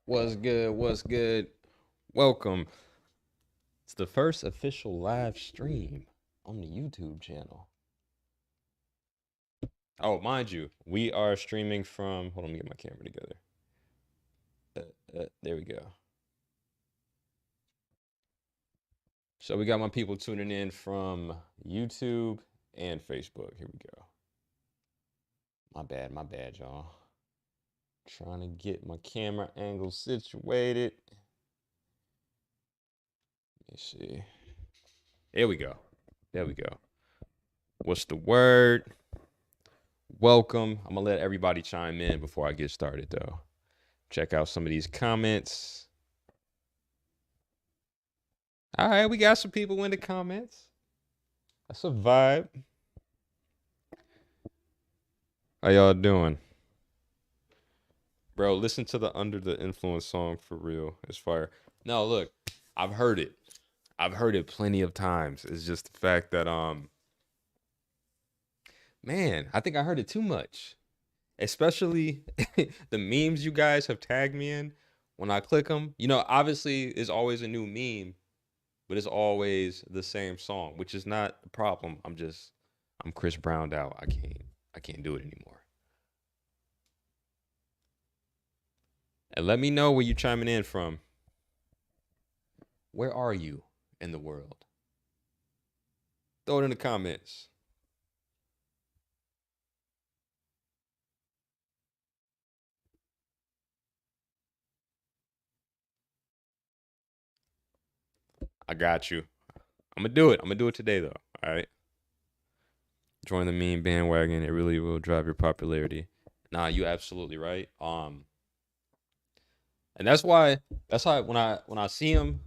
What's good? What's good? Welcome. It's the first official live stream on the YouTube channel. Oh, mind you, we are streaming from. Hold on, let me get my camera together. There we go. So we got my people tuning in from YouTube and Facebook. Here we go. My bad, y'all. Trying to get my camera angle situated. Let me see. There we go. There we go. What's the word? Welcome. I'm gonna let everybody chime in before I get started though. Check out some of these comments. All right, we got some people in the comments. That's a vibe. How y'all doing? Bro, listen to the Under the Influence song for real. It's fire. No, look, I've heard it. I've heard it plenty of times. It's just the fact that man, I think I heard it too much. Especially the memes you guys have tagged me in when I click them. You know, obviously it's always a new meme, but it's always the same song, which is not a problem. I'm Chris Browned out. I can't do it anymore. And let me know where you chiming in from. Where are you in the world? Throw it in the comments. I got you. I'm gonna do it. I'm gonna do it today though. All right. Join the meme bandwagon. It really will drive your popularity. Nah, you absolutely right. And that's why when I see them,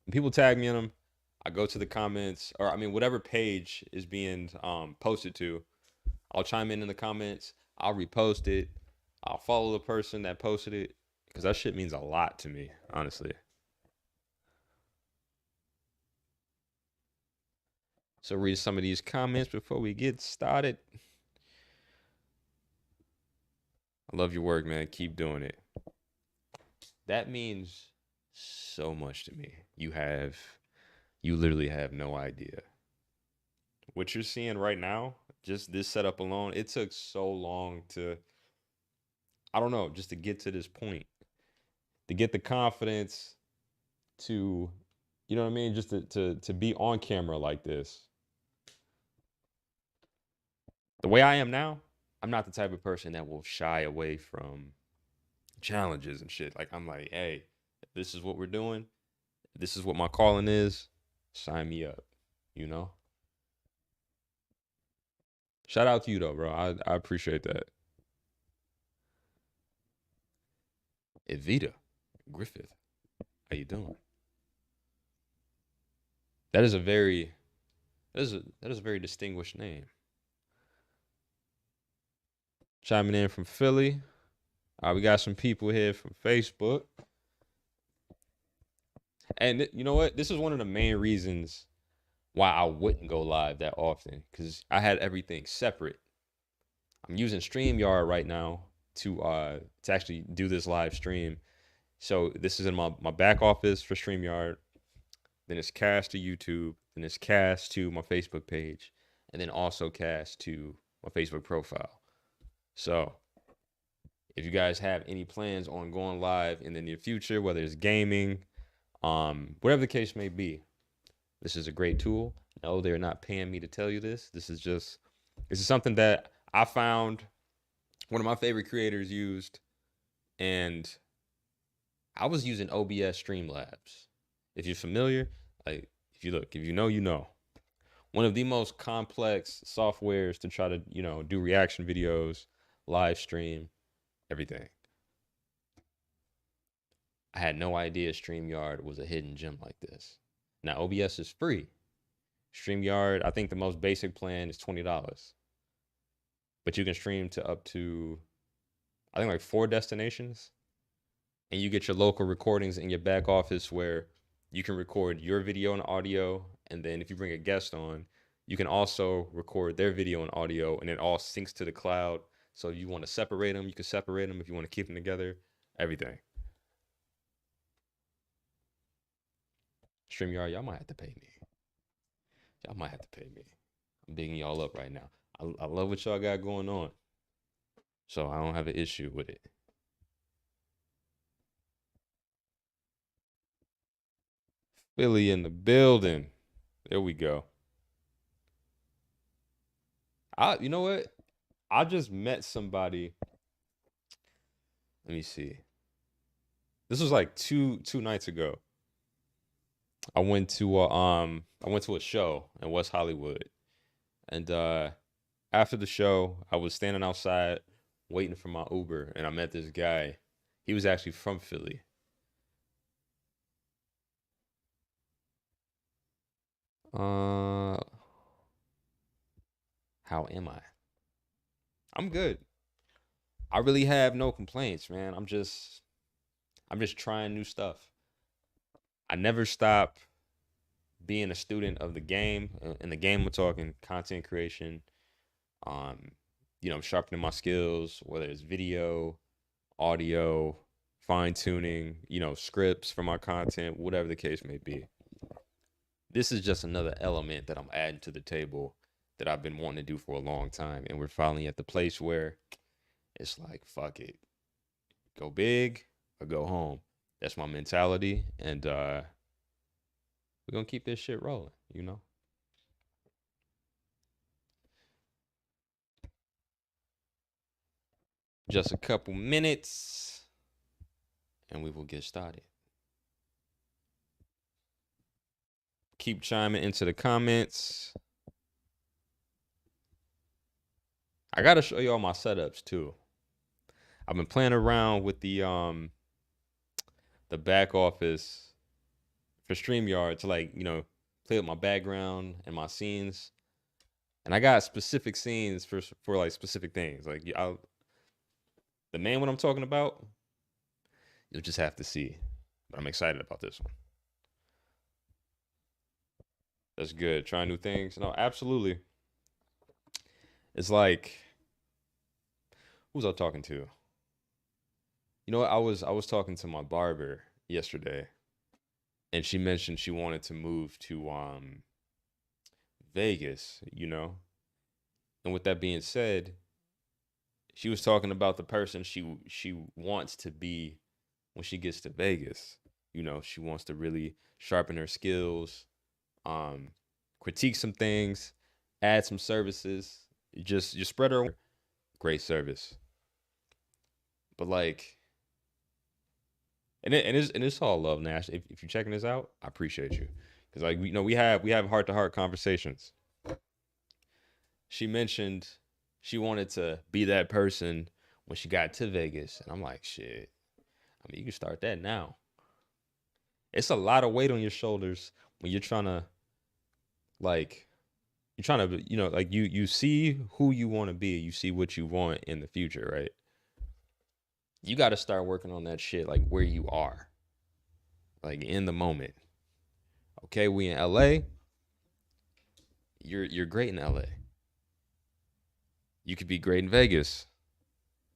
when people tag me in them, I go to the comments, or I mean whatever page is being posted to. I'll chime in the comments. I'll repost it. I'll follow the person that posted it because that shit means a lot to me, honestly. So read some of these comments before we get started. I love your work, man. Keep doing it. That means so much to me. You literally have no idea. What you're seeing right now, just this setup alone, it took so long to, I don't know, just to get to this point, to get the confidence to, you know what I mean, just to be on camera like this. The way I am now, I'm not the type of person that will shy away from challenges and shit. Like I'm like, hey, this is what we're doing. This is what my calling is. Sign me up. You know. Shout out to you though, bro. I appreciate that. Evita Griffith, how you doing? That is a very that is a very distinguished name. Chiming in from Philly. We got some people here from Facebook. And you know what? This is one of the main reasons why I wouldn't go live that often because I had everything separate. I'm using StreamYard right now to actually do this live stream. So this is in my back office for StreamYard. Then it's cast to YouTube. Then it's cast to my Facebook page, and then also cast to my Facebook profile. So if you guys have any plans on going live in the near future, whether it's gaming, whatever the case may be, this is a great tool. No, they're not paying me to tell you this. This is something that I found one of my favorite creators used, and I was using OBS Streamlabs. If you're familiar, like if you know, you know. One of the most complex softwares to try to, do reaction videos, live stream, everything. I had no idea StreamYard was a hidden gem like this. Now OBS is free. StreamYard, I think the most basic plan is $20. But you can stream to up to I think like 4 destinations. And you get your local recordings in your back office where you can record your video and audio. And then if you bring a guest on, you can also record their video and audio, and it all syncs to the cloud. So if you want to separate them, you can separate them. If you want to keep them together, everything. StreamYard, y'all might have to pay me. Y'all might have to pay me. I'm bigging y'all up right now. I love what y'all got going on. So I don't have an issue with it. Philly in the building. There we go. You know what? I just met somebody. Let me see. This was like two nights ago. I went to a show in West Hollywood. And after the show, I was standing outside waiting for my Uber and I met this guy. He was actually from Philly. Uh how am I? I'm good. I really have no complaints, man. I'm just trying new stuff. I never stop being a student of the game. In the game, we're talking content creation, um, sharpening my skills, whether it's video, audio, fine tuning, scripts for my content, whatever the case may be. This is just another element that I'm adding to the table that I've been wanting to do for a long time. And we're finally at the place where it's like, fuck it, go big or go home. That's my mentality. And we're going to keep this shit rolling. Just a couple minutes and we will get started. Keep chiming into the comments. I got to show you all my setups too. I've been playing around with the back office for StreamYard to play with my background and my scenes. And I got specific scenes for like specific things. Like the main one I'm talking about, you'll just have to see. But I'm excited about this one. That's good. Trying new things. No, absolutely. It's like, who was I talking to? You know what? I was talking to my barber yesterday, and she mentioned she wanted to move to Vegas. And with that being said, she was talking about the person she wants to be when she gets to Vegas. She wants to really sharpen her skills, um, critique some things, add some services, just spread her great service. But like, and it's all love, Nash. If you're checking this out, I appreciate you because like we have heart to heart conversations. She mentioned she wanted to be that person when she got to Vegas, and I'm like, shit. I mean, you can start that now. It's a lot of weight on your shoulders when like you're trying to like you see who you want to be, you see what you want in the future, right? You got to start working on that shit like where you are, like in the moment. Okay, we in LA. You're great in LA. You could be great in Vegas.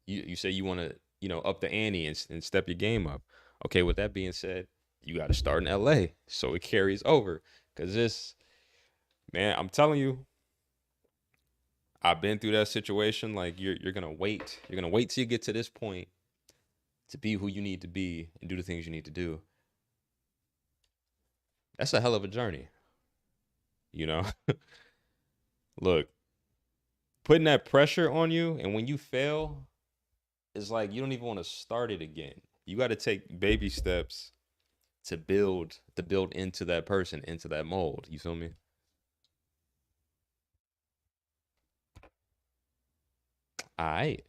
You say you want to up the ante and step your game up. Okay, with that being said, you got to start in LA so it carries over. Cause this man, I'm telling you, I've been through that situation. Like you're gonna wait. You're gonna wait till you get to this point to be who you need to be and do the things you need to do. That's a hell of a journey. You know, look, putting that pressure on you, and when you fail, it's like you don't even want to start it again. You got to take baby steps to build into that person, into that mold. You feel me? All right.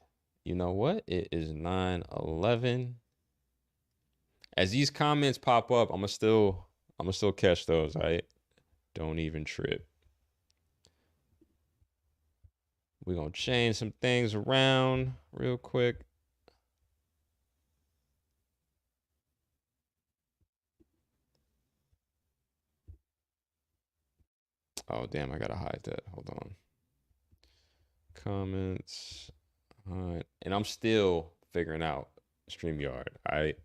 You know what? It is 9:11. As these comments pop up, I'm gonna still catch those, all right? Don't even trip. We're gonna change some things around real quick. Oh damn, I gotta hide that. Hold on. Comments. All right. And I'm still figuring out StreamYard. All right.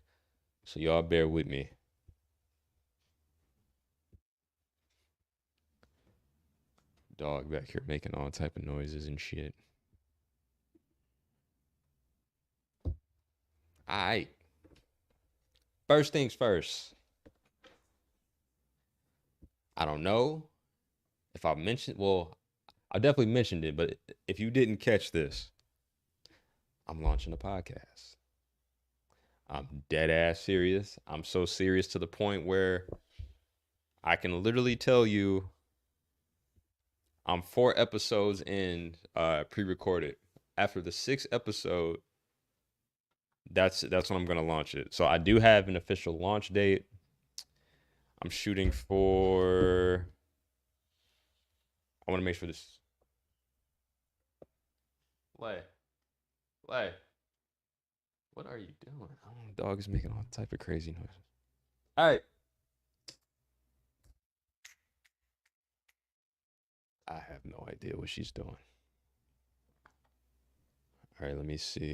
So y'all bear with me. Dog back here making all type of noises and shit. All right. First things first. I don't know if I mentioned. Well, I definitely mentioned it, but if you didn't catch this, I'm launching a podcast. I'm dead ass serious. I'm so serious to the point where I can literally tell you I'm 4 episodes in, pre-recorded. After the 6th episode, that's when I'm gonna launch it. So I do have an official launch date. I'm shooting for. I want to make sure this. Lay, lay. What are you doing? Oh, dog is making all type of crazy noises. All right. I have no idea what she's doing. All right, let me see.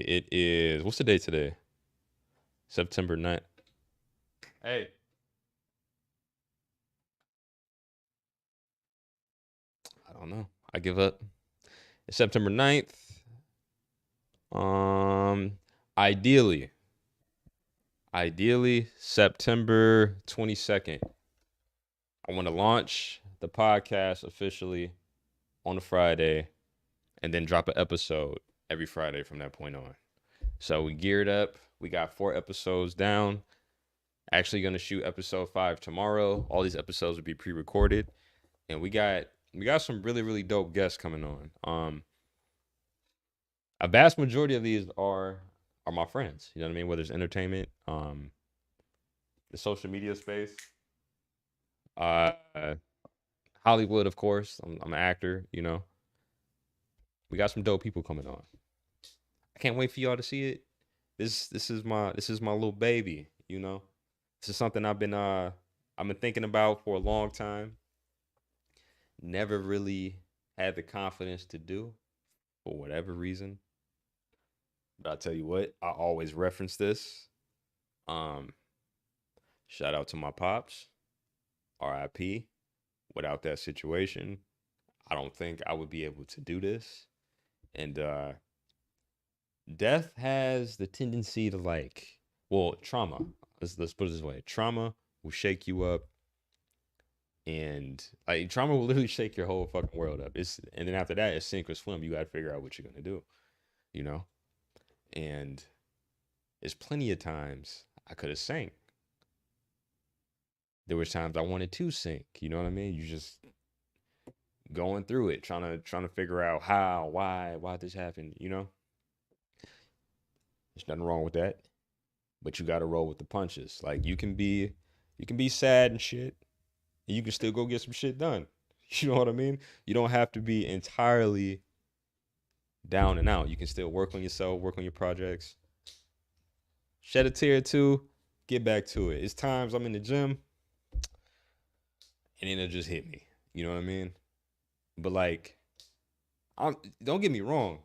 It is. What's the date today? September 9th. Hey. I don't know. I give up. It's September 9th. Um, ideally, September 22nd. I want to launch the podcast officially on a Friday and then drop an episode every Friday from that point on. So we geared up. We got 4 episodes down. Actually going to shoot episode 5 tomorrow. All these episodes will be pre-recorded, and we got some really, really dope guests coming on. A vast majority of these are my friends. You know what I mean? Whether it's entertainment, the social media space, uh, Hollywood, of course. I'm an actor. You know, we got some dope people coming on. I can't wait for y'all to see it. This is my little baby. You know, this is something I've been thinking about for a long time. Never really had the confidence to do for whatever reason. But I'll tell you what, I always reference this. Um, Shout out to my pops, RIP. Without that situation, I don't think I would be able to do this. And death has the tendency to trauma. Let's put it this way: trauma will shake you up, and like trauma will literally shake your whole fucking world up. And then after that, it's sink or swim. You got to figure out what you're gonna do, you know. And there's plenty of times I could have sank. There was times I wanted to sink. You know what I mean? You just going through it, trying to figure out how, why this happened. You know, there's nothing wrong with that, but you got to roll with the punches. Like you can be sad and shit, and you can still go get some shit done. You know what I mean? You don't have to be entirely down and out. You can still work on yourself, work on your projects, shed a tear or two, get back to it. It's times I'm in the gym, and then it just hit me. You know what I mean? But like, don't get me wrong.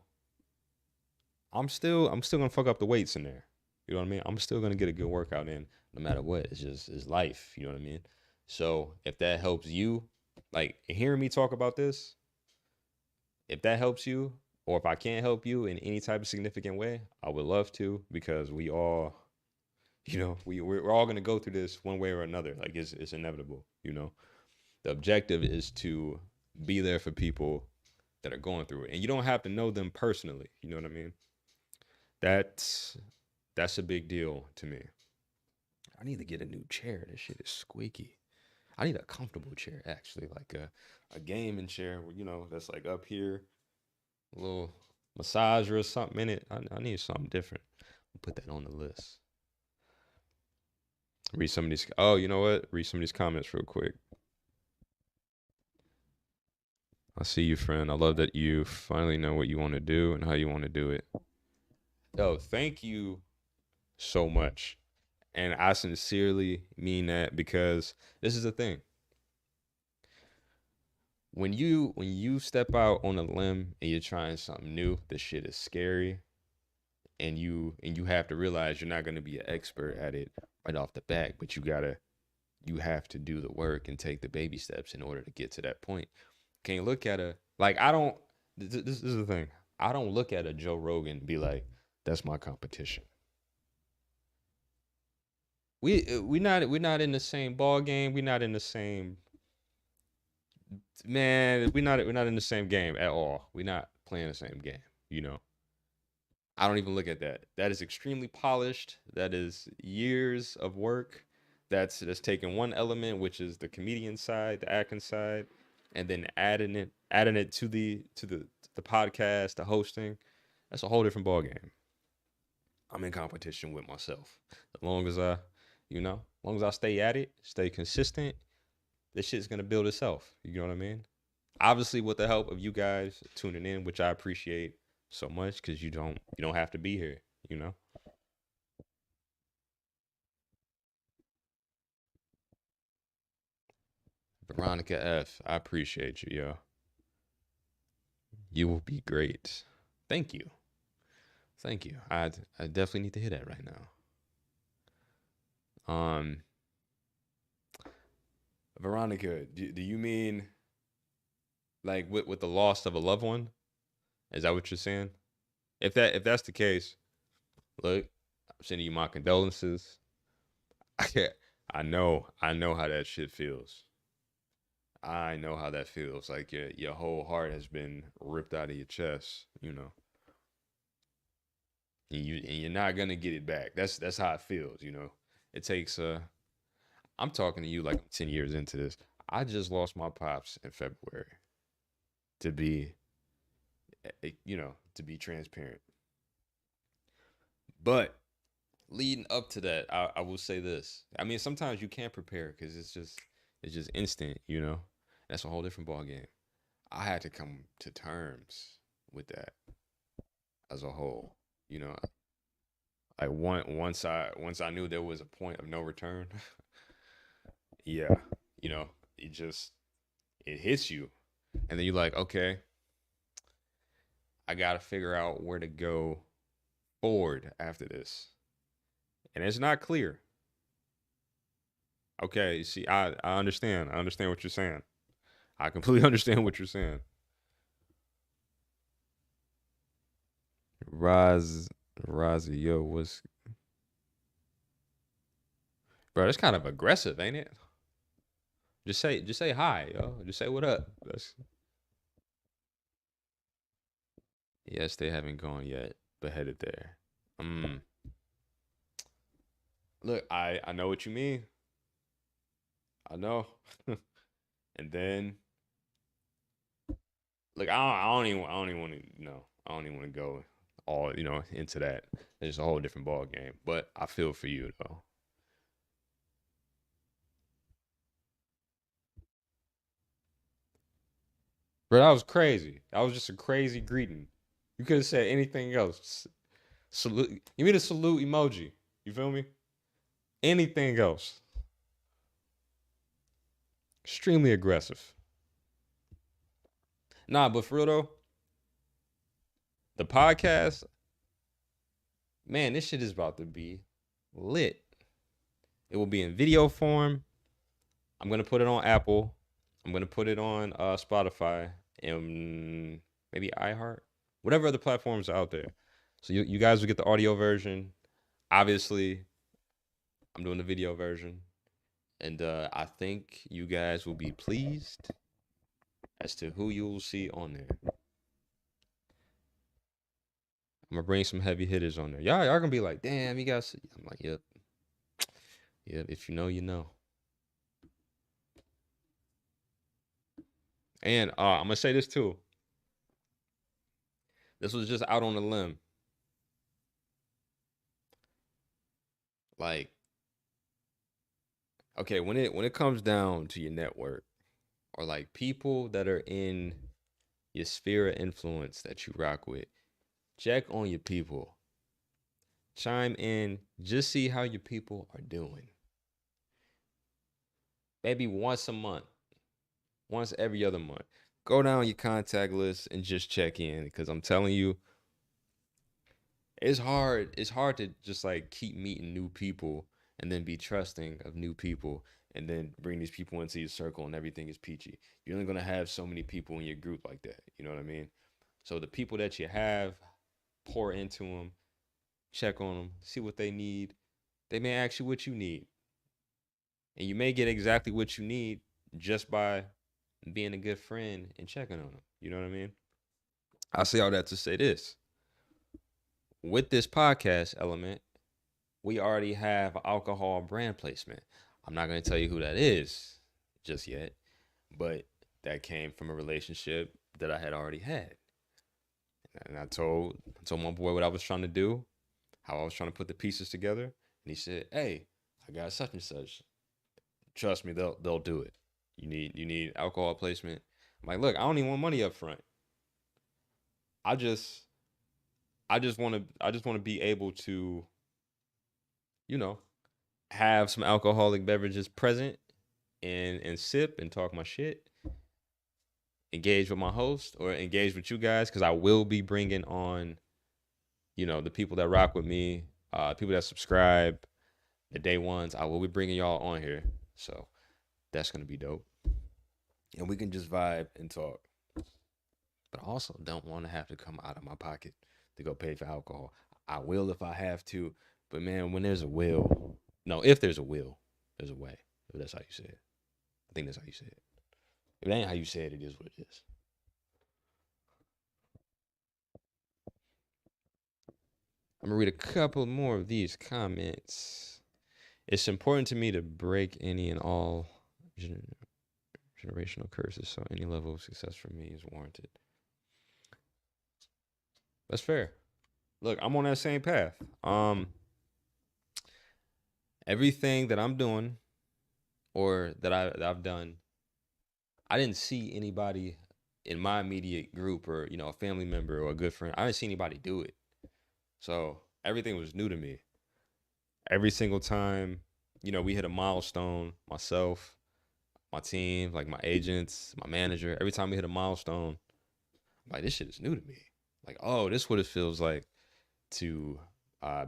I'm still gonna fuck up the weights in there. You know what I mean? I'm still gonna get a good workout in no matter what. It's life. You know what I mean? So if that helps you, like hearing me talk about this, if that helps you, or if I can't help you in any type of significant way, I would love to, because we all, we're all gonna go through this one way or another. Like it's inevitable. You know, the objective is to be there for people that are going through it, and you don't have to know them personally. You know what I mean? That's that's a big deal to me. I need to get a new chair. This shit is squeaky. I need a comfortable chair, actually, like a gaming chair, that's like up here, a little massager or something in it. I need something different. I'll put that on the list. Read some of these. Oh, you know what? Read some of these comments real quick. I see you, friend. I love that you finally know what you want to do and how you want to do it. Yo, thank you so much. And I sincerely mean that, because this is the thing. When you step out on a limb and you're trying something new, this shit is scary. And you have to realize you're not gonna be an expert at it right off the bat, but you have to do the work and take the baby steps in order to get to that point. Can't look at a like I don't. This is the thing. I don't look at a Joe Rogan and be like, that's my competition. We're not in the same ball game. We're not in the same man. We're not in the same game at all. We're not playing the same game. You know. I don't even look at that. That is extremely polished. That is years of work. That's taking one element, which is the comedian side, the acting side, and then adding it to the podcast, the hosting. That's a whole different ball game. I'm in competition with myself. As long as as long as I stay at it, stay consistent, this shit's gonna build itself. You know what I mean? Obviously, with the help of you guys tuning in, which I appreciate so much, because you don't have to be here. You know, Veronica F. I appreciate you, yo. You will be great. Thank you, thank you. I definitely need to hear that right now. Veronica, do you mean like with the loss of a loved one? Is that what you're saying? If that's the case, look, I'm sending you my condolences. I can't, I know how that shit feels. I know how that feels. Like your whole heart has been ripped out of your chest, and you're not gonna get it back. That's how it feels, It takes I'm talking to you like I'm 10 years into this. I just lost my pops in February. To be to be transparent. But leading up to that, I will say this. I mean, sometimes you can't prepare because it's just instant. That's a whole different ball game. I had to come to terms with that as a whole. You know, like once I knew there was a point of no return, yeah, it just it hits you, and then you're like, okay, I gotta figure out where to go forward after this, and it's not clear. Okay, see, I understand. I understand what you're saying. I completely understand what you're saying. Raz, Razi, yo, what's bro? That's kind of aggressive, ain't it? Just say hi, yo. Just say what up. Yes, they haven't gone yet, but headed there. Um, look, I know what you mean. I know. And then look, I don't even want to I don't even want to go all into that. It's a whole different ball game. But I feel for you though. Bro, that was crazy. That was just a crazy greeting. You could have said anything else. Salute. Give me the salute emoji. You feel me? Anything else. Extremely aggressive. Nah, but for real though, the podcast, man, this shit is about to be lit. It will be in video form. I'm gonna put it on Apple. I'm gonna put it on Spotify and maybe iHeart, whatever other platforms are out there. So you guys will get the audio version. Obviously, I'm doing the video version, and I think you guys will be pleased as to who you will see on there. I'm gonna bring some heavy hitters on there. Y'all gonna be like, damn, you guys. I'm like, yep, yep. If you know, you know. And I'm gonna say this too. This was just out on a limb. Like, okay, when it comes down to your network or like people that are in your sphere of influence that you rock with, check on your people. Chime in, just see how your people are doing. Maybe once a month, once every other month. Go down your contact list and just check in because I'm telling you, it's hard. It's hard to just like keep meeting new people and then be trusting of new people and then bring these people into your circle and everything is peachy. You're only gonna have so many people in your group like that. You know what I mean? So the people that you have, pour into them, check on them, see what they need. They may ask you what you need, and you may get exactly what you need just by being a good friend and checking on them. You know what I mean? I say all that to say this. With this podcast element, we already have alcohol brand placement. I'm not going to tell you who that is just yet, but that came from a relationship that I had already had. And I told my boy what I was trying to do, how I was trying to put the pieces together, and he said, "Hey, I got such and such. Trust me, they'll do it. You need alcohol placement." I'm like, "Look, I don't even want money up front. I just I just want to be able to, you know, have some alcoholic beverages present and sip and talk my shit, engage with my host or engage with you guys because I will be bringing on, the people that rock with me, people that subscribe, the day ones. I will be bringing y'all on here, so that's gonna be dope, and we can just vibe and talk. But I also don't want to have to come out of my pocket to go pay for alcohol. I will if I have to, but man, when there's a will, no, if there's a will, there's a way. If that's how you say it. I think that's how you say it. If it ain't how you say it, it is what it is. I'm gonna read a couple more of these comments. It's important to me to break any and all generational curses, so any level of success for me is warranted. That's fair. Look, I'm on that same path. Everything that I'm doing or that I've done, I didn't see anybody in my immediate group or a family member or a good friend. I didn't see anybody do it. So everything was new to me. Every single time, we hit a milestone, myself, my team, like my agents, my manager, every time we hit a milestone, I'm like, this shit is new to me. Like, oh, this is what it feels like to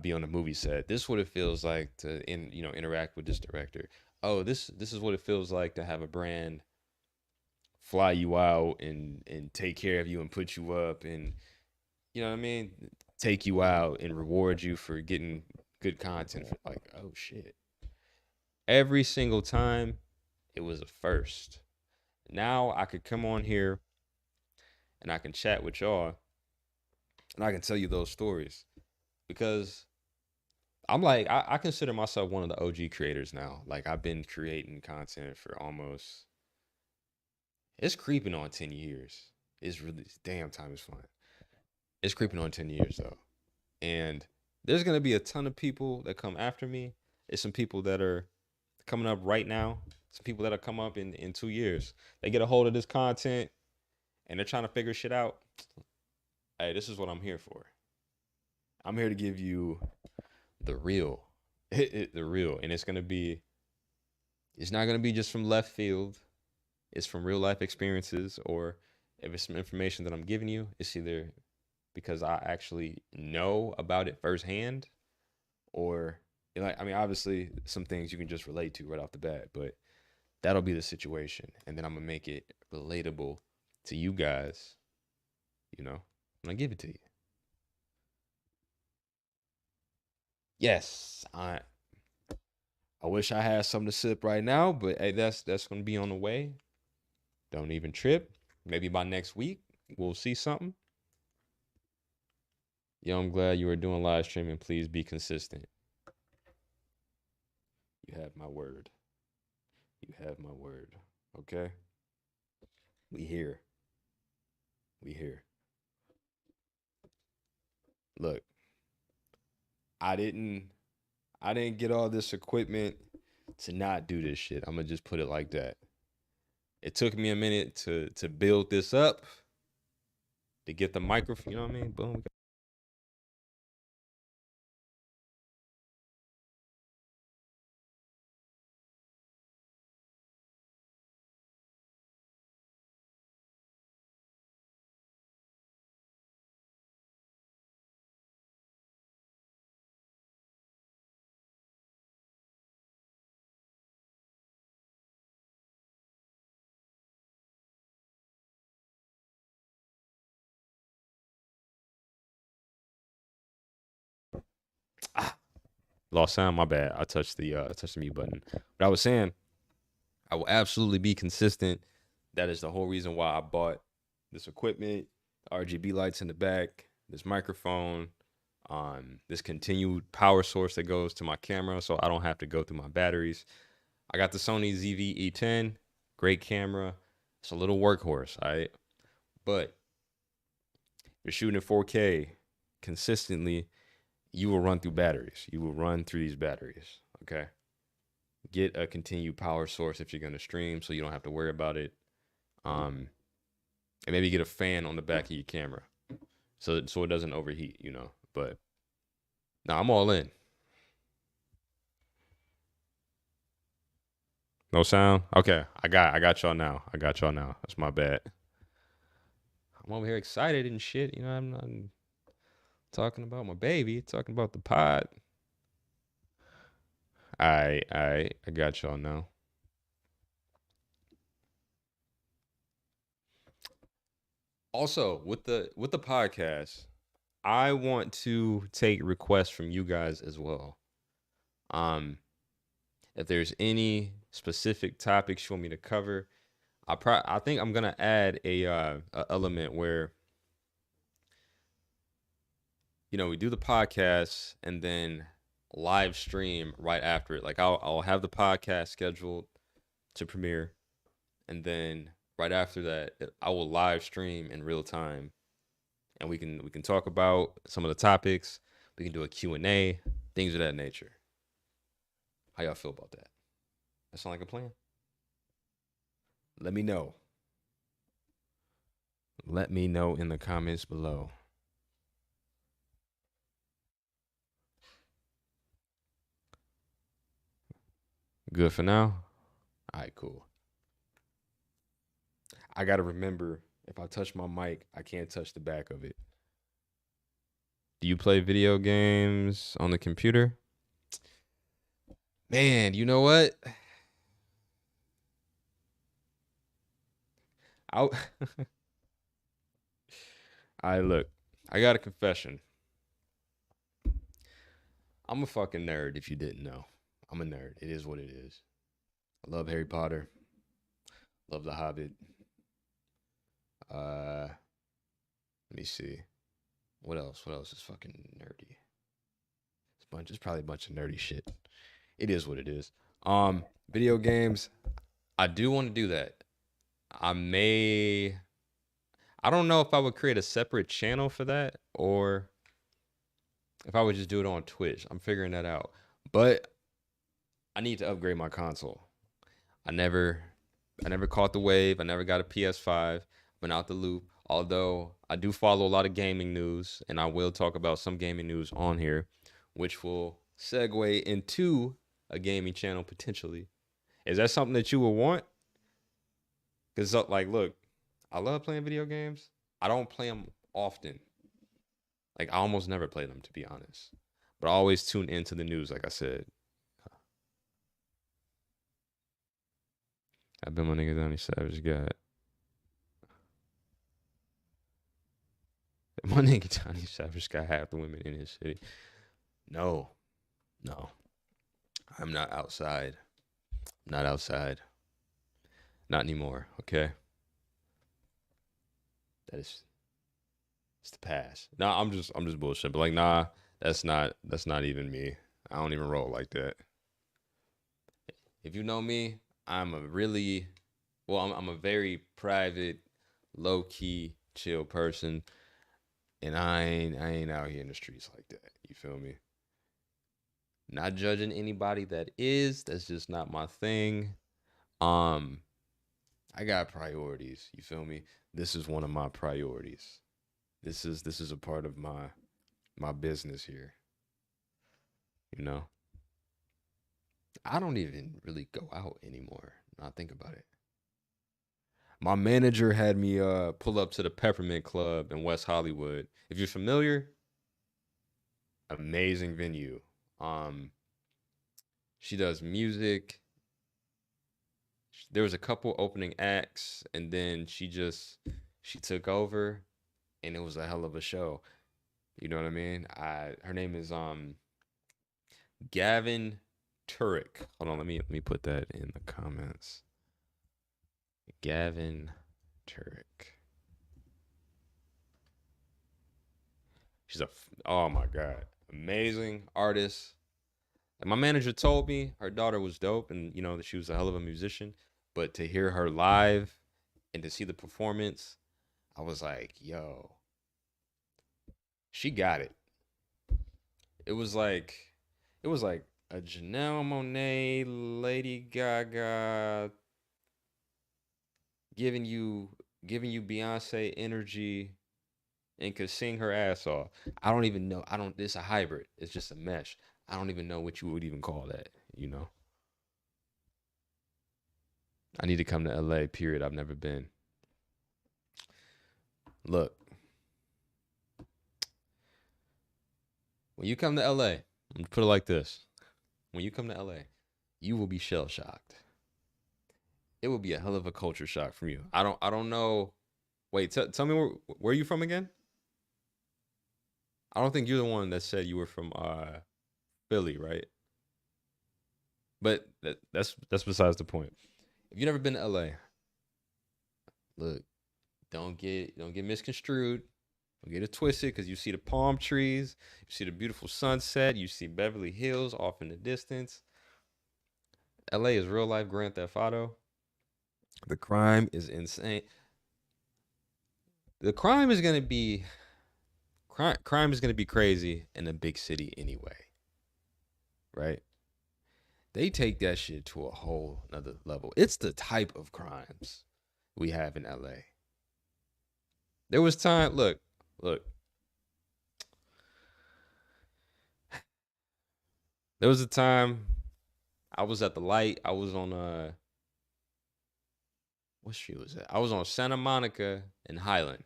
be on a movie set. This is what it feels like to interact with this director. Oh, this is what it feels like to have a brand fly you out and take care of you and put you up and you know what I mean, take you out and reward you for getting good content. Like, oh shit. Every single time it was a first. Now I could come on here and I can chat with y'all and I can tell you those stories because I'm like, I consider myself one of the OG creators now. Like, I've been creating content for almost, it's creeping on 10 years. It's really, damn, time is flying. It's creeping on 10 years, though. And there's going to be a ton of people that come after me. There's some people that are coming up right now. Some people that'll come up in 2 years. They get a hold of this content and they're trying to figure shit out. Hey, this is what I'm here for. I'm here to give you the real, the real. And it's not going to be just from left field. It's from real life experiences, or if it's some information that I'm giving you, it's either because I actually know about it firsthand, or obviously some things you can just relate to right off the bat, but that'll be the situation. And then I'm gonna make it relatable to you guys, and I give it to you. Yes, I wish I had something to sip right now, but hey, that's gonna be on the way. Don't even trip. Maybe by next week we'll see something. Yo, I'm glad you are doing live streaming. Please be consistent. You have my word. You have my word. Okay? We here. We here. Look, I didn't get all this equipment to not do this shit. I'm gonna just put it like that. It took me a minute to build this up, to get the microphone, you know what I mean? Boom. Lost sound. My bad. I touched the mute button. But I was saying I will absolutely be consistent. That is the whole reason why I bought this equipment, RGB lights in the back, this microphone, this continued power source that goes to my camera, so I don't have to go through my batteries. I got the Sony ZV-E10, great camera. It's a little workhorse, all right? But you're shooting in 4K consistently, you will run through batteries. You will run through these batteries, okay? Get a continued power source if you're going to stream so you don't have to worry about it. And maybe get a fan on the back of your camera so it doesn't overheat, you know. But now I'm all in. No sound? Okay, I got y'all now. I got y'all now. That's my bad. I'm over here excited and shit. You know, I'm talking about my baby, talking about the pod. I got y'all now. Also, with the podcast, I want to take requests from you guys as well. Um, if there's any specific topics you want me to cover, I think I'm gonna add a element where we do the podcast and then live stream right after it. Like I'll have the podcast scheduled to premiere, and then right after that, I will live stream in real time, and we can talk about some of the topics. We can do a Q&A, things of that nature. How y'all feel about that? That sound like a plan? Let me know. Let me know in the comments below. Good for now? All right, cool. I got to remember, if I touch my mic, I can't touch the back of it. Do you play video games on the computer? Man, you know what? I look. I got a confession. I'm a fucking nerd if you didn't know. I'm a nerd. It is what it is. I love Harry Potter. Love The Hobbit. Let me see. What else? What else is fucking nerdy? It's probably a bunch of nerdy shit. It is what it is. Video games. I do want to do that. I don't know if I would create a separate channel for that or if I would just do it on Twitch. I'm figuring that out. But I need to upgrade my console. I never caught the wave. I never got a PS5. Went out the loop. Although I do follow a lot of gaming news, and I will talk about some gaming news on here, which will segue into a gaming channel potentially. Is that something that you would want? Because, like, look, I love playing video games. I don't play them often. Like, I almost never play them, to be honest. But I always tune into the news, like I said. I've been my nigga Donnie Savage got. My nigga Donnie Savage got half the women in his city. No. I'm not outside. Not outside. Not anymore, okay? It's the past. Nah, I'm just bullshit. But like, nah, that's not even me. I don't even roll like that. If you know me, I'm a very private, low key, chill person, and I ain't out here in the streets like that. You feel me? Not judging anybody that is. That's just not my thing. I got priorities. You feel me? This is one of my priorities. This is a part of my business here. You know? I don't even really go out anymore. Now I think about it. My manager had me pull up to the Peppermint Club in West Hollywood. If you're familiar, amazing venue. She does music. There was a couple opening acts, and then she took over, and it was a hell of a show. You know what I mean? Her name is Gavin Turek. Hold on, let me put that in the comments. Gavin Turek. She's oh my god, amazing artist. And my manager told me her daughter was dope, and that she was a hell of a musician. But to hear her live and to see the performance, I was like, yo, she got it. It was like a Janelle Monáe, Lady Gaga giving you Beyonce energy and could sing her ass off. I don't even know. It's a hybrid. It's just a mesh. I don't even know what you would even call that. I need to come to LA, period. I've never been. Look, when you come to LA, I'm gonna put it like this. When you come to LA, you will be shell shocked. It will be a hell of a culture shock from you. I don't know. Wait, tell me where are you from again? I don't think you're the one that said you were from Philly, right? But that's besides the point. If you've never been to LA, look, don't get misconstrued. Don't get it twisted because you see the palm trees, you see the beautiful sunset, you see Beverly Hills off in the distance. LA is real life Grand Theft Auto. The crime is insane. The crime is gonna be crime is gonna be crazy in a big city anyway, right? They take that shit to a whole another level. It's the type of crimes we have in LA. There was time. Look. There was a time I was at the light. I was on what street was that? I was on Santa Monica and Highland,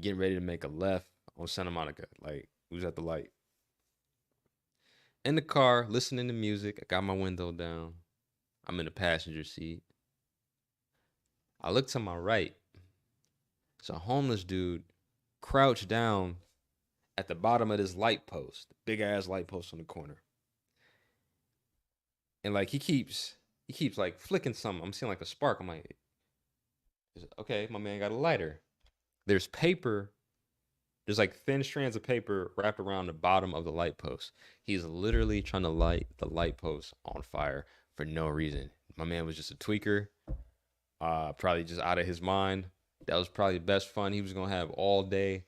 getting ready to make a left on Santa Monica. Like, we was at the light. In the car, listening to music. I got my window down. I'm in the passenger seat. I look to my right. It's a homeless dude crouched down at the bottom of this light post, big ass light post on the corner. And like he keeps like flicking something. I'm seeing like a spark. I'm like, okay, my man got a lighter. There's paper. There's like thin strands of paper wrapped around the bottom of the light post. He's literally trying to light the light post on fire for no reason. My man was just a tweaker, probably just out of his mind. That was probably the best fun he was gonna have all day.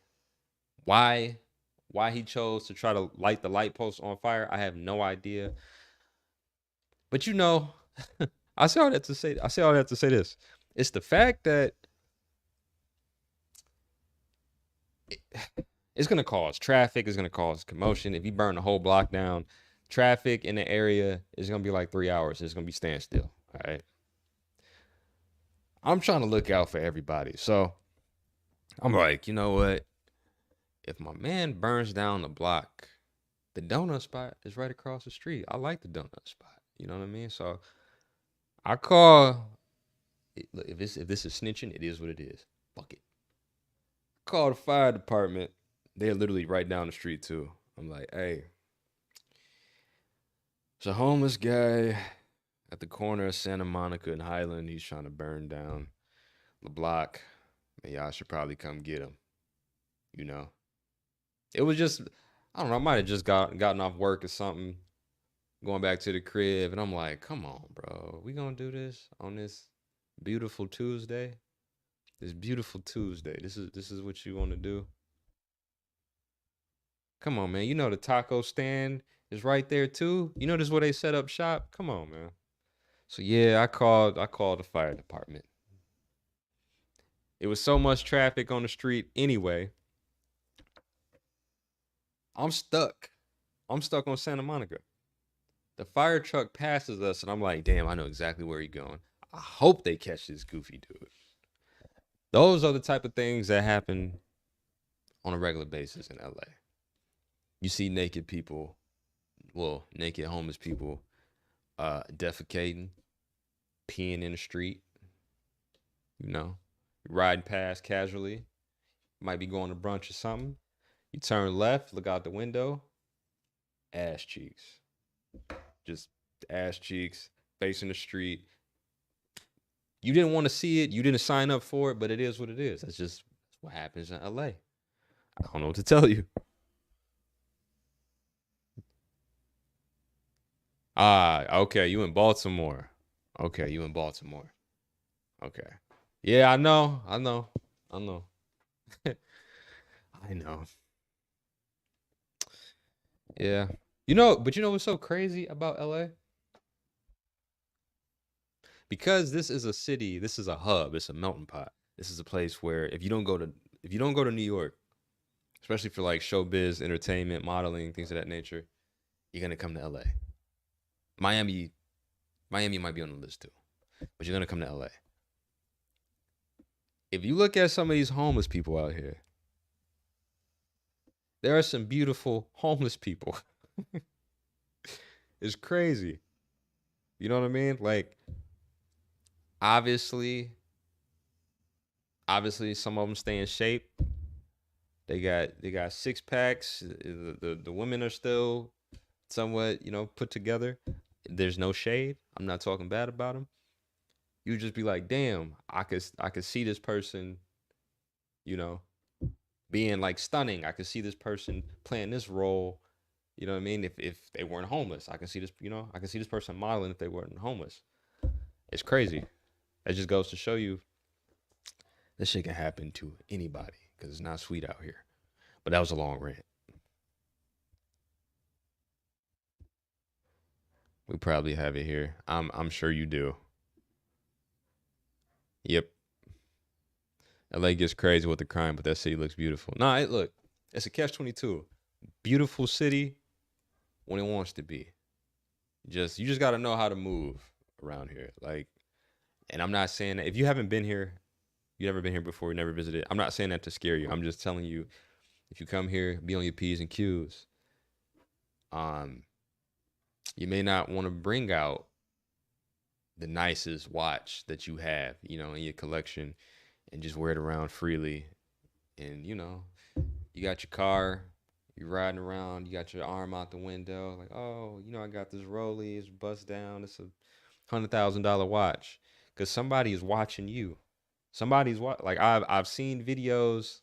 Why? Why he chose to try to light the light post on fire, I have no idea. But I say all that to say this. It's the fact that it, it's gonna cause traffic, it's gonna cause commotion. If you burn the whole block down, traffic in the area is gonna be like 3 hours. It's gonna be standstill. All right. I'm trying to look out for everybody. So I'm like, you know what? If my man burns down the block, the donut spot is right across the street. I like the donut spot. You know what I mean? So I call. Look, if this is snitching, it is what it is. Fuck it. Call the fire department. They're literally right down the street too. I'm like, hey, it's a homeless guy at the corner of Santa Monica and Highland. He's trying to burn down the block. Man, y'all should probably come get him. You know, it was just, I don't know. I might have just gotten off work or something, going back to the crib, and I'm like, come on, bro, we gonna do this on this beautiful Tuesday? This beautiful Tuesday. This is what you want to do? Come on, man. You know the taco stand is right there too. You know this is where they set up shop. Come on, man. So yeah, I called the fire department. It was so much traffic on the street anyway. I'm stuck. I'm stuck on Santa Monica. The fire truck passes us, and I'm like, damn, I know exactly where he's going. I hope they catch this goofy dude. Those are the type of things that happen on a regular basis in LA. You see naked people, well, naked homeless people, defecating, peeing in the street, you know, riding past casually, might be going to brunch or something. You turn left, look out the window, ass cheeks. just ass cheeks, facing the street. You didn't want to see it. You didn't sign up for it, but it is what it is. That's just what happens in LA. I don't know what to tell you. Ah, okay. You in Baltimore. Okay, you in Baltimore. Okay. Yeah, I know. I know. I know. I know. Yeah. But you know what's so crazy about LA? Because this is a city, this is a hub, it's a melting pot. This is a place where if you don't go to New York, especially for like showbiz, entertainment, modeling, things of that nature, you're gonna come to LA. Miami, Miami might be on the list too, but you're gonna come to LA. If you look at some of these homeless people out here, there are some beautiful homeless people. It's crazy. You know what I mean? Like obviously, obviously some of them stay in shape. They got six packs. The women are still somewhat, put together. There's no shade. I'm not talking bad about them. You just be like, damn, I could see this person, you know, being like stunning. I could see this person playing this role. You know what I mean? If they weren't homeless, I can see this. I can see this person modeling if they weren't homeless. It's crazy. It just goes to show you this shit can happen to anybody because it's not sweet out here. But that was a long rant. We probably have it here. I'm sure you do. Yep. LA gets crazy with the crime, but that city looks beautiful. Nah, look, it's a catch-22. Beautiful city when it wants to be. You just got to know how to move around here. Like, and I'm not saying that if you haven't been here, you never been here before, you never visited. I'm not saying that to scare you. I'm just telling you, if you come here, be on your P's and Q's. Um, you may not want to bring out the nicest watch that you have, in your collection, and just wear it around freely. And you got your car, you're riding around, you got your arm out the window, like, oh, I got this Rollie, it's bust down, it's $100,000 watch, because somebody is watching you. Like I've seen videos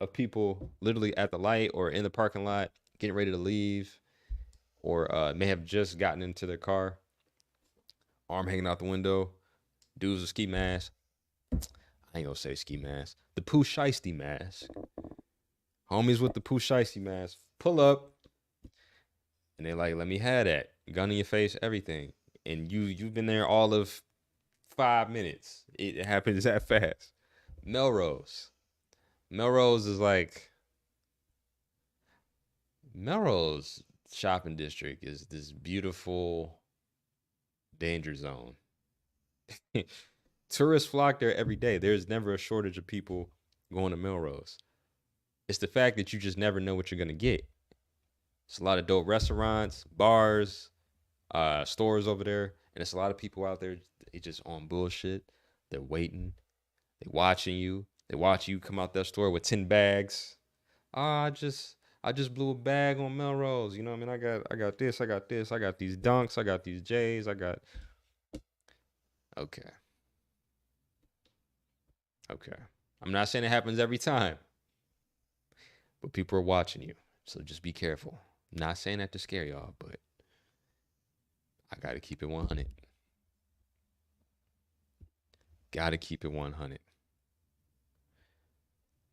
of people literally at the light or in the parking lot getting ready to leave, or may have just gotten into their car, arm hanging out the window, dudes with ski mask. I ain't gonna say ski mask. The Pooh Shiesty mask. Homies with the Pooh Shiesty mask pull up, and they like, let me have that. Gun in your face, everything. And you've been there all of 5 minutes. It happens that fast. Melrose. Melrose is like Melrose shopping district is this beautiful danger zone. Tourists flock there every day. There's never a shortage of people going to Melrose. It's the fact that you just never know what you're gonna get. It's a lot of dope restaurants, bars, stores over there, and it's a lot of people out there. They just on bullshit. They're waiting. They watching you. They watch you come out that store with 10 bags. I just blew a bag on Melrose. You know what I mean? I got this. I got this. I got these dunks. I got these J's. I got. Okay. Okay. I'm not saying it happens every time, but people are watching you. So just be careful. I'm not saying that to scare y'all, but I got to keep it 100. Got to keep it 100.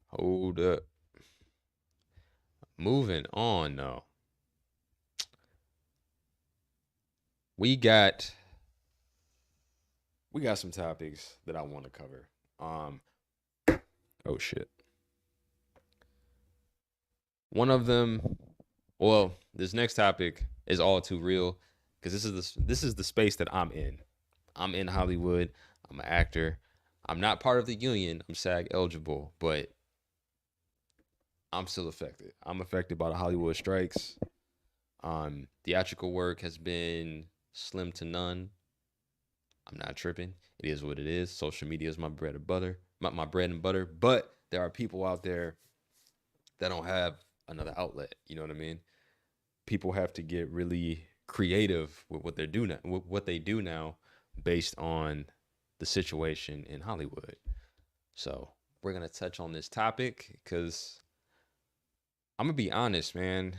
Hold up. Moving on, though. We got some topics that I want to cover. Oh shit. One of them, well, this next topic is all too real because this is the space that I'm in. I'm in Hollywood. I'm an actor. I'm not part of the union. I'm SAG eligible, but I'm still affected. I'm affected by the Hollywood strikes. Theatrical work has been slim to none. I'm not tripping. It is what it is. Social media is my bread and butter. My bread and butter. But there are people out there that don't have another outlet. You know what I mean? People have to get really creative with what they're doing now, with what they do now, based on the situation in Hollywood. So we're gonna touch on this topic because I'm gonna be honest, man.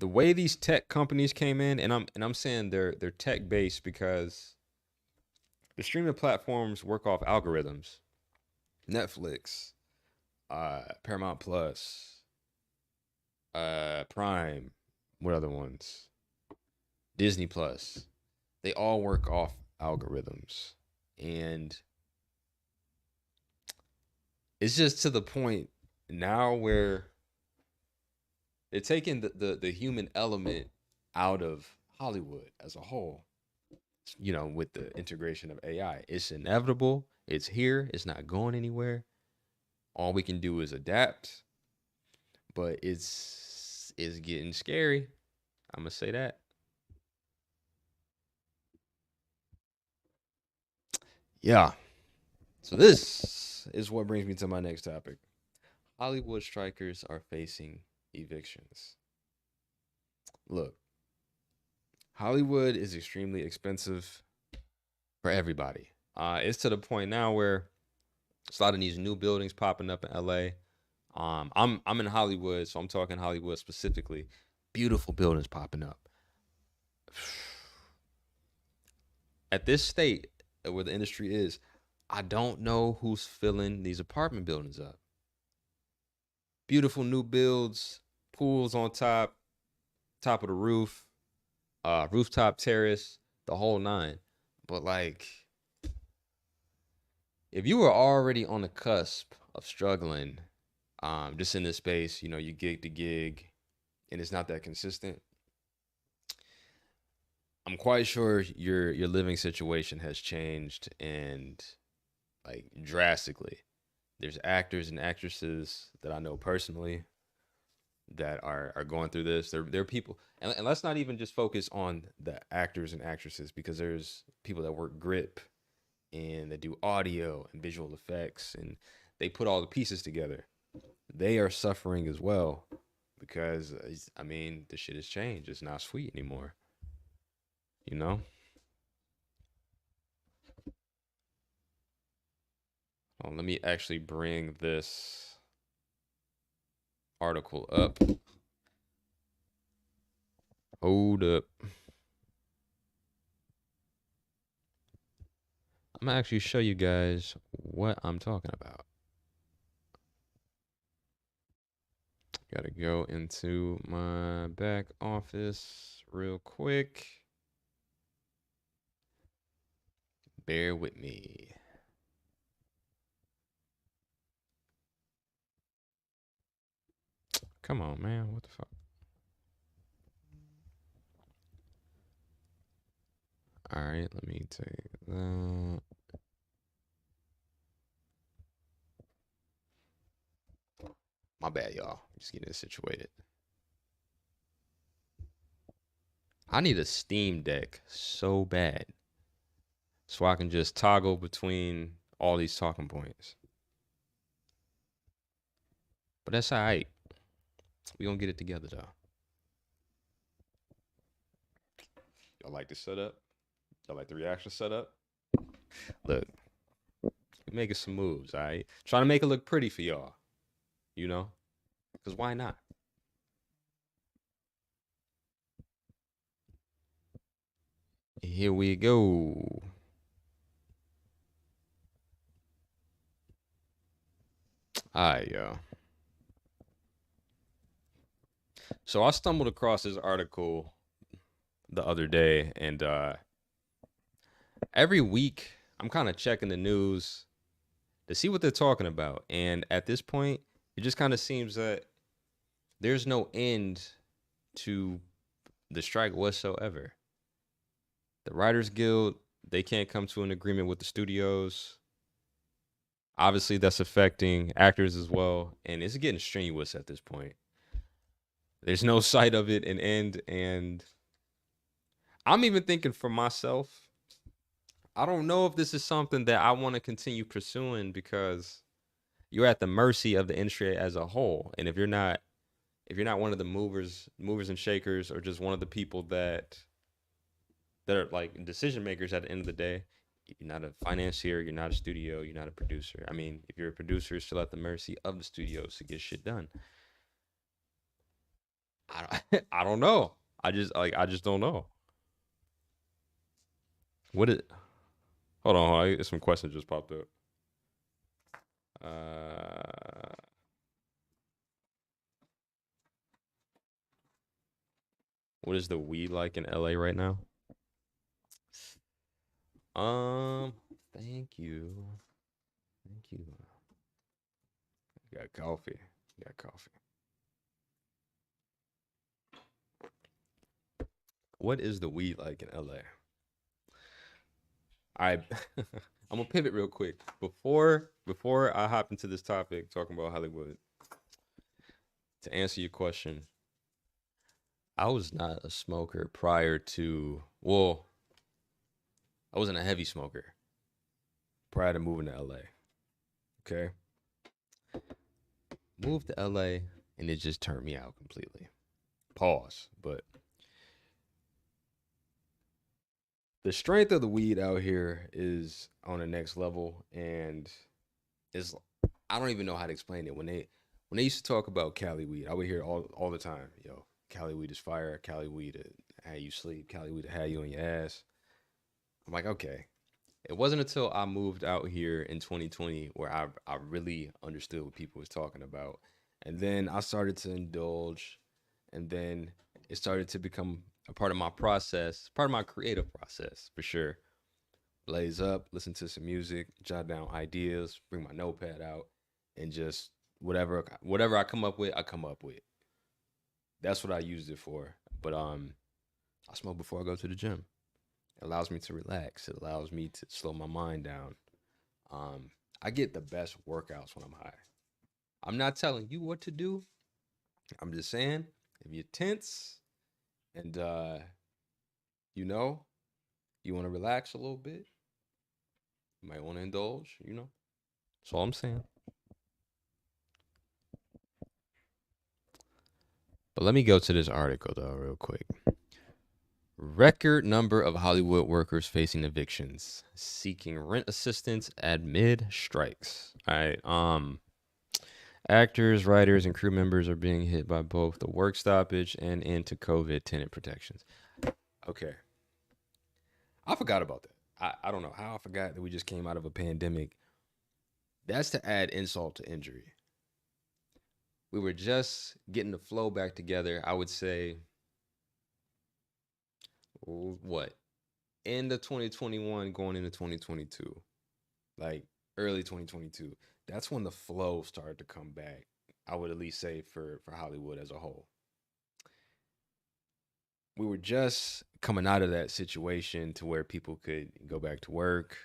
The way these tech companies came in, and I'm saying they're tech based because the streaming platforms work off algorithms. Netflix, Paramount Plus, Prime, what other ones? Disney Plus. They all work off algorithms. And it's just to the point now where they're taking the human element out of Hollywood as a whole. With the integration of AI. It's inevitable. It's here. It's not going anywhere. All we can do is adapt. But it's getting scary. I'm gonna say that. Yeah. So this is what brings me to my next topic. Hollywood strikers are facing evictions. Look, Hollywood is extremely expensive for everybody. It's to the point now where there's a lot of these new buildings popping up in LA. I'm in Hollywood, so I'm talking Hollywood specifically. Beautiful buildings popping up. At this state where the industry is, I don't know who's filling these apartment buildings up. Beautiful new builds, pools on top of the roof, rooftop terrace, the whole nine. But like, if you were already on the cusp of struggling, just in this space, you gig to gig, and it's not that consistent, I'm quite sure your living situation has changed and like drastically. There's actors and actresses that I know personally that are going through this. They're people, and let's not even just focus on the actors and actresses, because there's people that work grip and they do audio and visual effects, and they put all the pieces together. They are suffering as well because the shit has changed. It's not sweet anymore. You know. Oh, let me actually bring this article up. Hold up. I'm gonna actually show you guys what I'm talking about. Gotta go into my back office real quick. Bear with me. Come on, man. What the fuck? All right, let me take that. My bad, y'all. Just getting it situated. I need a Steam Deck so bad, so I can just toggle between all these talking points. But that's all right. We gonna get it together though. Y'all like the setup? Y'all like the reaction setup? Look, we making some moves, all right? Trying to make it look pretty for y'all, because why not? Here we go. All right, y'all. So I stumbled across this article the other day, and every week I'm kind of checking the news to see what they're talking about. And at this point, it just kind of seems that there's no end to the strike whatsoever. The Writers Guild, they can't come to an agreement with the studios. Obviously, that's affecting actors as well, and it's getting strenuous at this point. There's no sight of it an end, and I'm even thinking for myself, I don't know if this is something that I want to continue pursuing, because you're at the mercy of the industry as a whole. And if you're not if you're not one of the movers and shakers, or just one of the people that are like decision makers at the end of the day, you're not a financier, you're not a studio, you're not a producer. I mean, if you're a producer, it's still at the mercy of the studios to get shit done. I don't know. I just don't know. What is hold on, some questions just popped up. Uh what is the weed like in LA right now? Um, thank you. Thank you. Got coffee. Got coffee. What is the weed like in LA? I I'm gonna pivot real quick. Before I hop into this topic talking about Hollywood, to answer your question, I was not a smoker prior to, well, I wasn't a heavy smoker prior to moving to LA. Okay. Moved to LA and it just turned me out completely. Pause. But the strength of the weed out here is on the next level, and it's, I don't even know how to explain it. When they used to talk about Cali weed, I would hear all the time, yo, Cali weed is fire, Cali weed to have you sleep, Cali weed to have you on your ass. I'm like, okay. It wasn't until I moved out here in 2020 where I really understood what people was talking about. And then I started to indulge, and then it started to become a part of my process, part of my creative process for sure. Blaze up, listen to some music, jot down ideas, bring my notepad out, and just whatever I come up with, I come up with. That's what I used it for. But I smoke before I go to the gym. It allows me to relax. It allows me to slow my mind down. Um, I get the best workouts when I'm high. I'm not telling you what to do. I'm just saying, if you're tense and you know you want to relax a little bit, you might want to indulge. That's all I'm saying. But let me go to this article though, real quick. Record number of Hollywood workers facing evictions, seeking rent assistance amid strikes. All right. Actors, writers, and crew members are being hit by both the work stoppage and into COVID tenant protections. Okay. I forgot about that. I don't know how I forgot that we just came out of a pandemic. That's to add insult to injury. We were just getting the flow back together. I would say, what? End of 2021, going into 2022, like early 2022. That's when the flow started to come back. I would at least say for Hollywood as a whole. We were just coming out of that situation to where people could go back to work,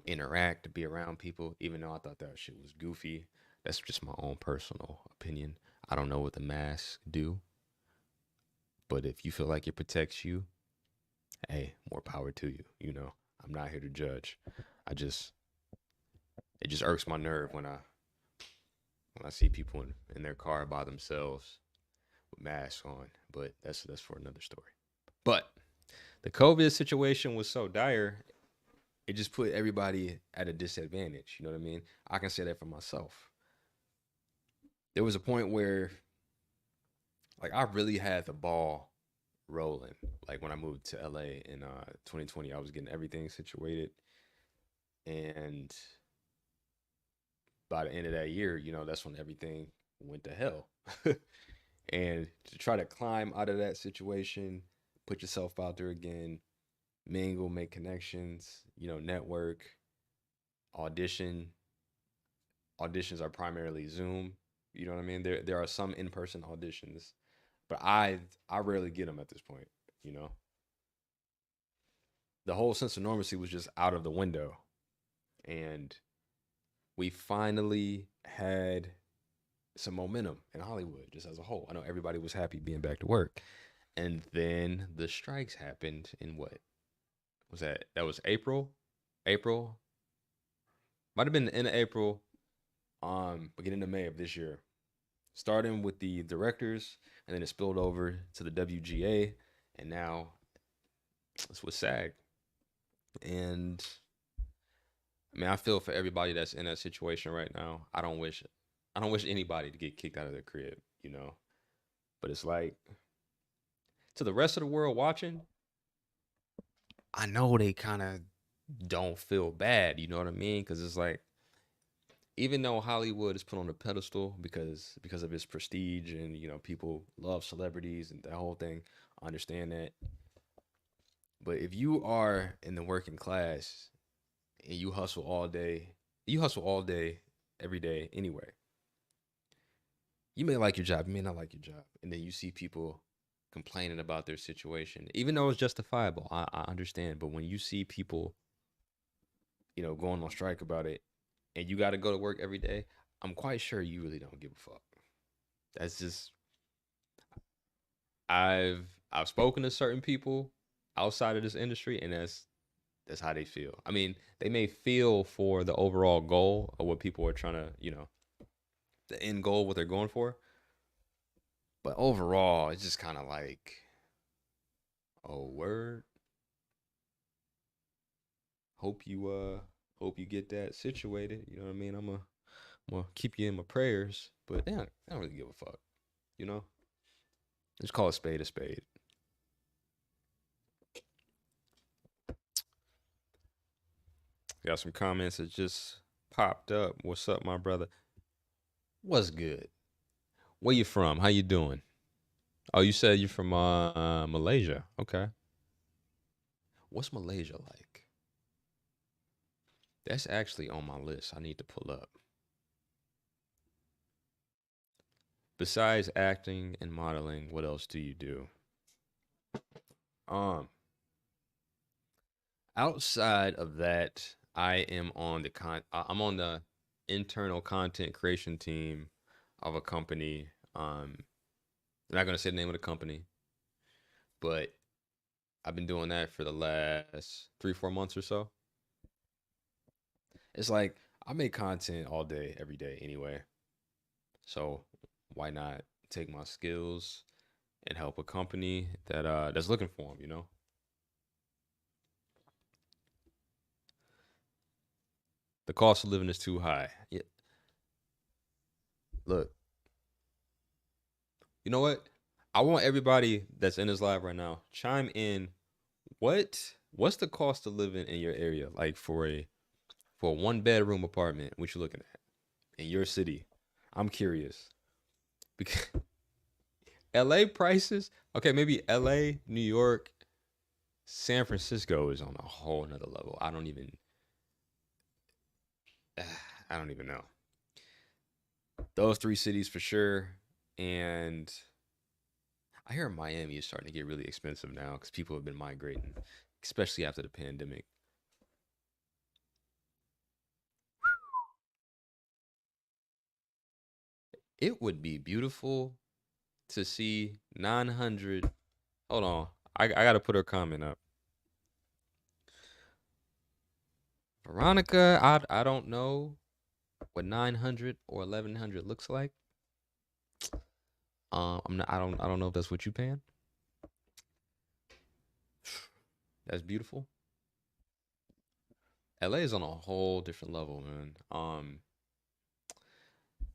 interact, be around people, even though I thought that shit was goofy. That's just my own personal opinion. I don't know what the masks do, but if you feel like it protects you, hey, more power to you. I'm not here to judge. I just it just irks my nerve when I see people in their car by themselves with masks on. But that's for another story. But the COVID situation was so dire, it just put everybody at a disadvantage. You know what I mean? I can say that for myself. There was a point where, like, I really had the ball rolling. Like when I moved to LA in 2020, I was getting everything situated, and by the end of that year, that's when everything went to hell. And to try to climb out of that situation, put yourself out there again, mingle, make connections, network, audition. Auditions are primarily Zoom. You know what I mean? There are some in-person auditions, but I rarely get them at this point, you know. The whole sense of normalcy was just out of the window. And we finally had some momentum in Hollywood just as a whole. I know everybody was happy being back to work. And then the strikes happened in what was that? That was April. April might have been the end of April, beginning of May of this year. starting with the directors, and then it spilled over to the WGA, and now it's with SAG. And I mean, I feel for everybody that's in that situation right now. I don't wish anybody to get kicked out of their crib, you know. But it's like to the rest of the world watching, I know they kind of don't feel bad, you know what I mean? Because it's like even though Hollywood is put on a pedestal because of its prestige and people love celebrities and that whole thing, I understand that. But if you are in the working class and you hustle all day, every day anyway. You may like your job, you may not like your job, and then you see people complaining about their situation, even though it's justifiable. I understand, but when you see people, going on strike about it, and you got to go to work every day, I'm quite sure you really don't give a fuck. That's just I've spoken to certain people outside of this industry, and that's how they feel. I mean, they may feel for the overall goal of what people are trying to, the end goal, what they're going for. But overall, it's just kind of like, oh, word. Hope you get that situated. You know what I mean? I'm gonna keep you in my prayers. But yeah, I don't really give a fuck. You know? Just call a spade a spade. Got some comments that just popped up. What's up, my brother? What's good? Where you from? How you doing? Oh, you said you're from Malaysia. Okay. What's Malaysia like? That's actually on my list. I need to pull up. Besides acting and modeling, what else do you do? Um, Outside of that, I'm on the internal content creation team of a company. I'm not gonna say the name of the company, but I've been doing that for the last 3, 4 months or so. It's like I make content all day, every day anyway. So why not take my skills and help a company that's looking for them, The cost of living is too high. Yeah, look, you know what? I want everybody that's in this live right now chime in. What's the cost of living in your area like for a 1 bedroom apartment? What you looking at in your city? I'm curious because LA prices. Okay, maybe LA, New York, San Francisco is on a whole nother level. I don't even know. Those three cities for sure. And I hear Miami is starting to get really expensive now because people have been migrating, especially after the pandemic. It would be beautiful to see 900. Hold on. I got to put her comment up. Veronica, I don't know what 900 or 1100 looks like. I don't know if that's what you paying. That's beautiful. LA is on a whole different level, man.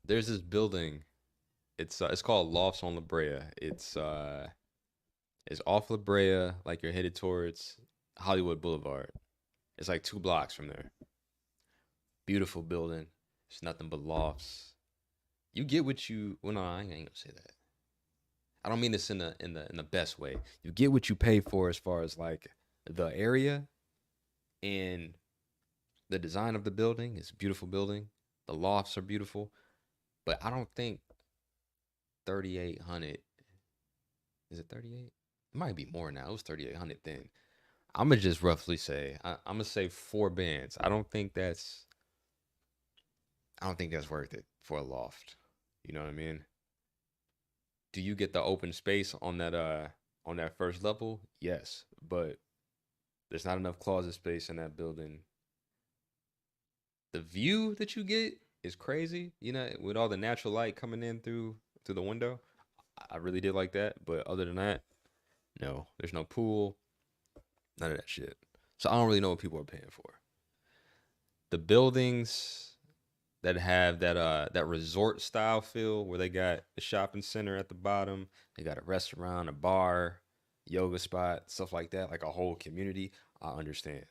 There's this building. It's called Lofts on La Brea. It's off La Brea, like you're headed towards Hollywood Boulevard. It's like 2 blocks from there. Beautiful building. It's nothing but lofts. You get what you. Well, no, I ain't gonna say that. I don't mean this in the best way. You get what you pay for as far as like the area and the design of the building. It's a beautiful building. The lofts are beautiful, but I don't think 3,800. Is it 38? It might be more now. It was 3,800 then. I'm gonna just roughly say I'm gonna say 4 bands. I don't think that's worth it for a loft. You know what I mean? Do you get the open space on that first level? Yes, but there's not enough closet space in that building. The view that you get is crazy, with all the natural light coming in through through the window. I really did like that, but other than that, no. There's no pool, none of that shit. So I don't really know what people are paying for. The buildings that have that resort style feel where they got the shopping center at the bottom, they got a restaurant, a bar, yoga spot, stuff like that, like a whole community, I understand.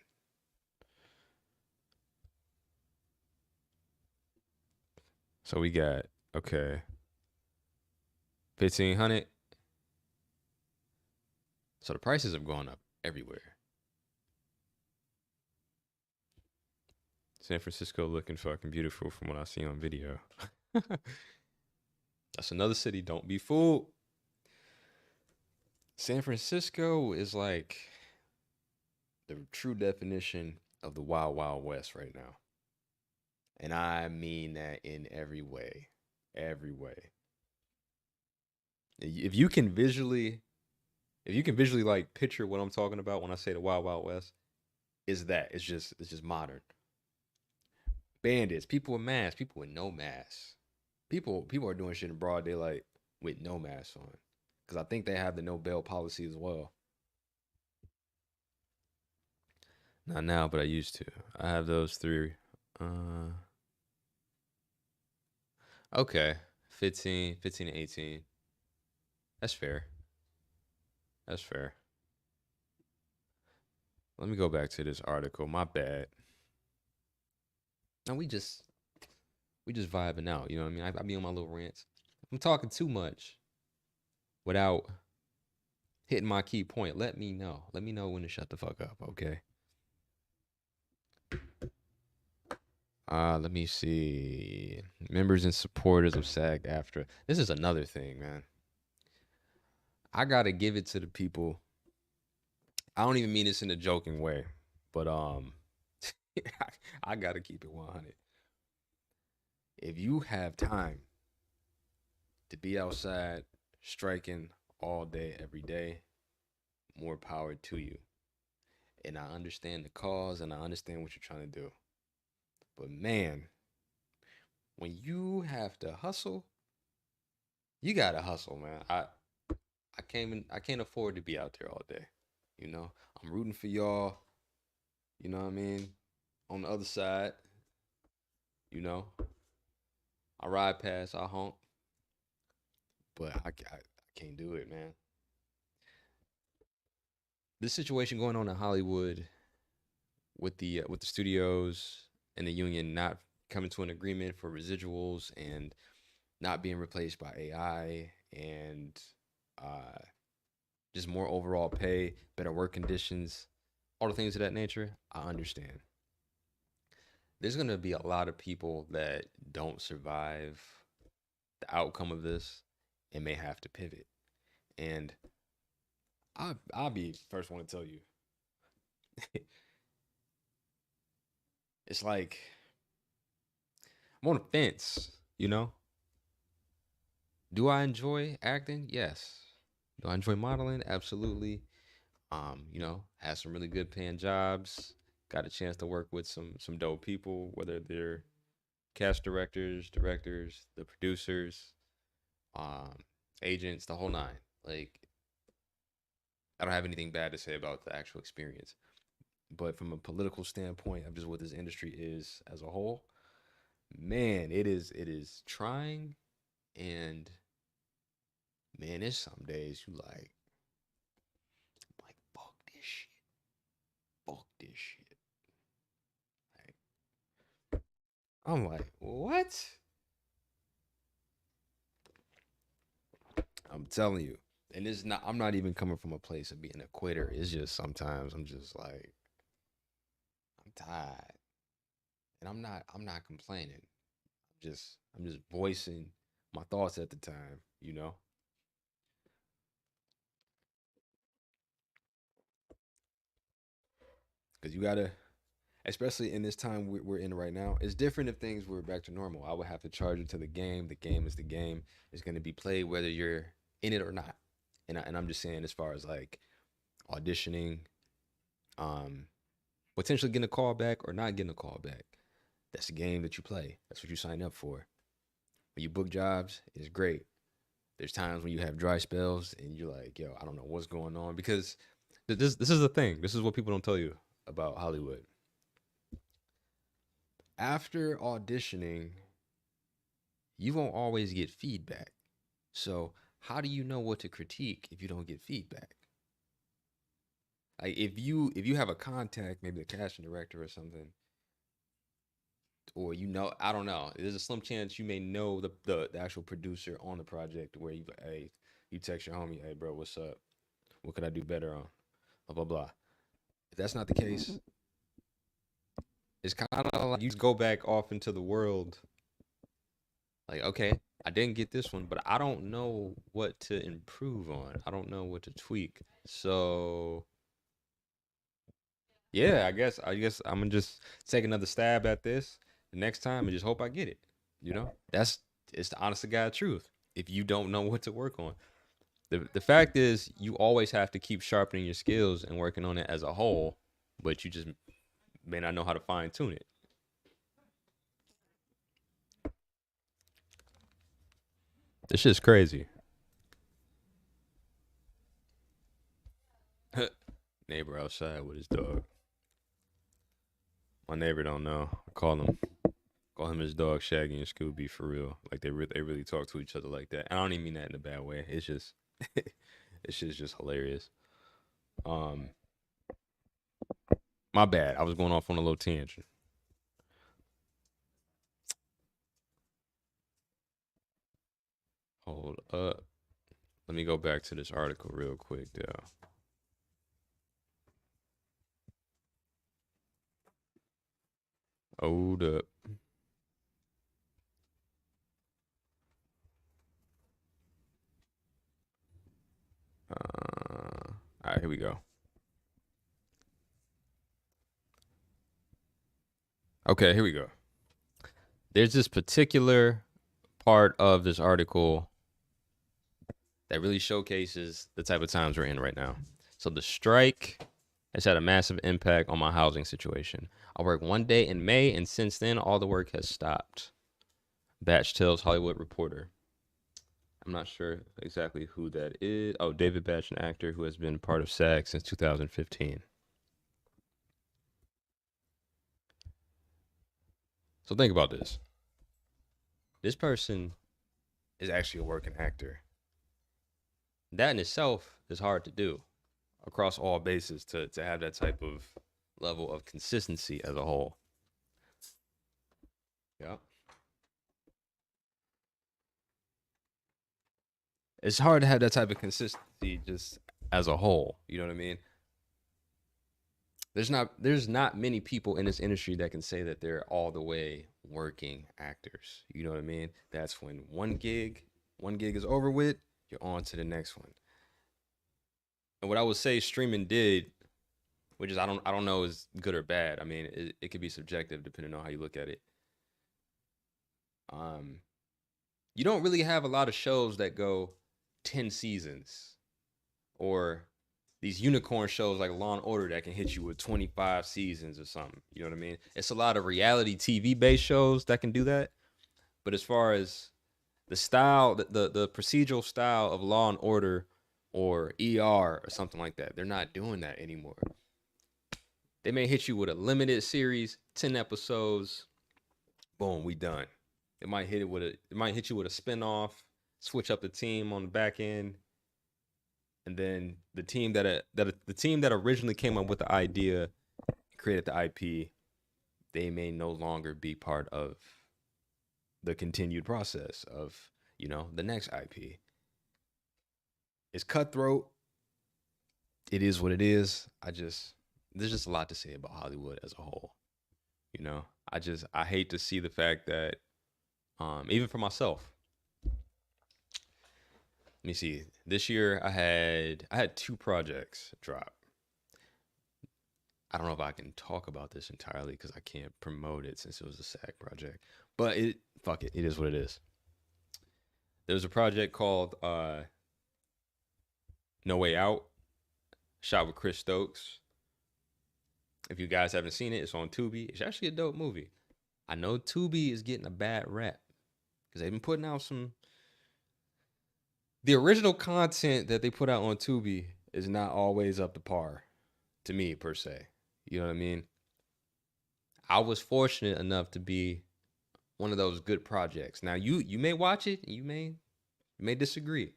So we got okay, 1,500. So the prices have gone up everywhere. San Francisco looking fucking beautiful from what I see on video. That's another city. Don't be fooled. San Francisco is like the true definition of the wild, wild west right now. And I mean that in every way. Every way. If you can visually, if you can visually like picture what I'm talking about when I say the wild, wild west, is that. It's just modern. Bandits, people with masks, people with no masks. People are doing shit in broad daylight with no masks on. Because I think they have the no bail policy as well. Not now, but I used to. I have those three. Uh, okay. 15 to 18. That's fair. That's fair. Let me go back to this article. My bad. And we just vibing out. You know what I mean? I be on my little rants. I'm talking too much without hitting my key point. Let me know. Let me know when to shut the fuck up, okay? Let me see. Members and supporters of SAG-AFTRA. This is another thing, man. I gotta give it to the people. I don't even mean this in a joking way, but I gotta keep it 100. If you have time to be outside striking all day, every day, more power to you. And I understand the cause and I understand what you're trying to do. But man, when you have to hustle, you gotta hustle, man. I can't afford to be out there all day. You know, I'm rooting for y'all. You know what I mean? On the other side, you know, I ride past, I honk, but I can't do it, man. This situation going on in Hollywood with the studios and the union not coming to an agreement for residuals and not being replaced by AI and uh, just more overall pay, better work conditions, all the things of that nature. I understand. There's gonna be a lot of people that don't survive the outcome of this and may have to pivot. And I'll be first one to tell you, it's like I'm on the fence. You know, do I enjoy acting? Yes. Do I enjoy modeling? Absolutely. Had some really good paying jobs. Got a chance to work with some dope people, whether they're cast directors, the producers, um, agents, the whole nine. Like, I don't have anything bad to say about the actual experience. But from a political standpoint of just what this industry is as a whole, man, it is trying, and man, there's some days you like fuck this shit, fuck this shit. Like, I'm like, what? I'm telling you, and it's not. I'm not even coming from a place of being a quitter. It's just sometimes I'm just like I'm tired, and I'm not complaining. I'm just voicing my thoughts at the time. Because you gotta, especially in this time we're in right now. It's different if things were back to normal. I would have to charge it to the game. The game is the game. It's going to be played whether you're in it or not. And I'm just saying, as far as like auditioning, um, potentially getting a call back or not getting a call back, that's the game that you play. That's what you sign up for. When you book jobs, it's great. There's times when you have dry spells and you're like, yo, I don't know what's going on because this is the thing. This is what people don't tell you about Hollywood. After auditioning, you won't always get feedback. So how do you know what to critique if you don't get feedback? Like if you have a contact, maybe a casting director or something, or I don't know. There's a slim chance you may know the actual producer on the project where hey, you text your homie, hey bro, what's up? What could I do better on? Blah blah blah. If that's not the case, it's kind of like you go back off into the world. Like, okay, I didn't get this one, but I don't know what to improve on. I don't know what to tweak. So yeah, I guess I'm gonna just take another stab at this the next time and just hope I get it. It's the honest to God truth. If you don't know what to work on, the fact is you always have to keep sharpening your skills and working on it as a whole, but you just may not know how to fine tune it. This shit's crazy. Neighbor outside with his dog. My neighbor don't know. I call him his dog Shaggy and Scooby for real. Like they really talk to each other like that. And I don't even mean that in a bad way. It's just it's just hilarious. Um, my bad. I was going off on a little tangent. Hold up. Let me go back to this article real quick, though. Hold up. All right, here we go. Okay, here we go. There's this particular part of this article that really showcases the type of times we're in right now. So the strike has had a massive impact on my housing situation. I worked one day in May, and since then, all the work has stopped. Batch tells Hollywood Reporter. I'm not sure exactly who that is. Oh, David Batch, an actor who has been part of SAG since 2015. So think about this. This person is actually a working actor. That in itself is hard to do across all bases to have that type of level of consistency as a whole. Yeah. It's hard to have that type of consistency just as a whole. You know what I mean? There's not many people in this industry that can say that they're all the way working actors. You know what I mean? That's when one gig is over with, you're on to the next one. And what I would say streaming did, which is I don't know is good or bad. I mean, it could be subjective depending on how you look at it. Um, you don't really have a lot of shows that go 10 seasons or these unicorn shows like Law and Order that can hit you with 25 seasons or something. You know what I mean? It's a lot of reality TV based shows that can do that. But as far as the style, the procedural style of Law and Order or ER or something like that, they're not doing that anymore. They may hit you with a limited series, 10 episodes, boom, we done. It might hit you with a spinoff, switch up the team on the back end, and then the team that originally came up with the idea, created the IP, they may no longer be part of the continued process of the next IP. It's cutthroat. It is what it is. There's just a lot to say about Hollywood as a whole. I hate to see the fact that even for myself. Let me see. This year I had two projects drop. I don't know if I can talk about this entirely because I can't promote it since it was a SAG project. But fuck it. It is what it is. There was a project called No Way Out, shot with Chris Stokes. If you guys haven't seen it, it's on Tubi. It's actually a dope movie. I know Tubi is getting a bad rap because they've been putting out some the original content that they put out on Tubi is not always up to par to me per se. You know what I mean? I was fortunate enough to be one of those good projects. Now you may watch it, you may disagree,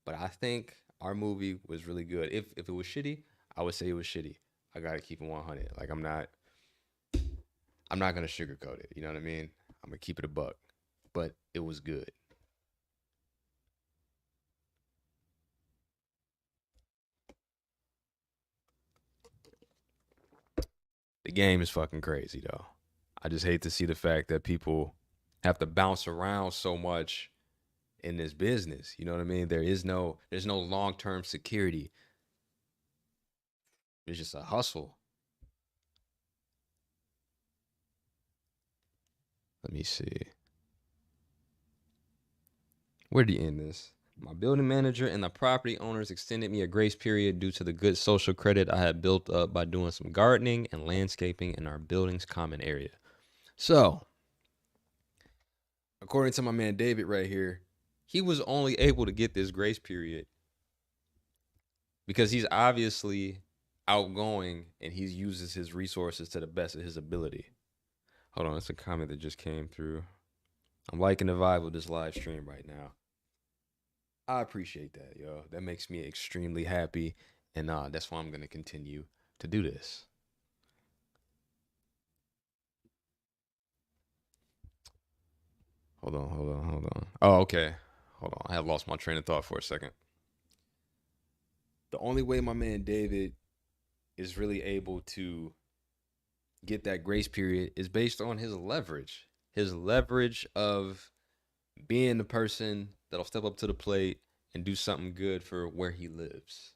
but I think our movie was really good. If it was shitty, I would say it was shitty. I gotta keep it 100. Like I'm not gonna sugarcoat it. You know what I mean? I'm gonna keep it a buck. But it was good. The game is fucking crazy though. I just hate to see the fact that people have to bounce around so much in this business. You know what I mean? There's no long term security. It's just a hustle. Let me see. Where do you end this? My building manager and the property owners extended me a grace period due to the good social credit I had built up by doing some gardening and landscaping in our building's common area. So, according to my man David right here, he was only able to get this grace period because he's obviously outgoing and he uses his resources to the best of his ability. Hold on, it's a comment that just came through. I'm liking the vibe of this live stream right now. I appreciate that, yo. That makes me extremely happy, and that's why I'm gonna continue to do this. Hold on. Oh, okay. Hold on. I had lost my train of thought for a second. The only way my man David is really able to get that grace period is based on his leverage. His leverage of being the person that'll step up to the plate and do something good for where he lives.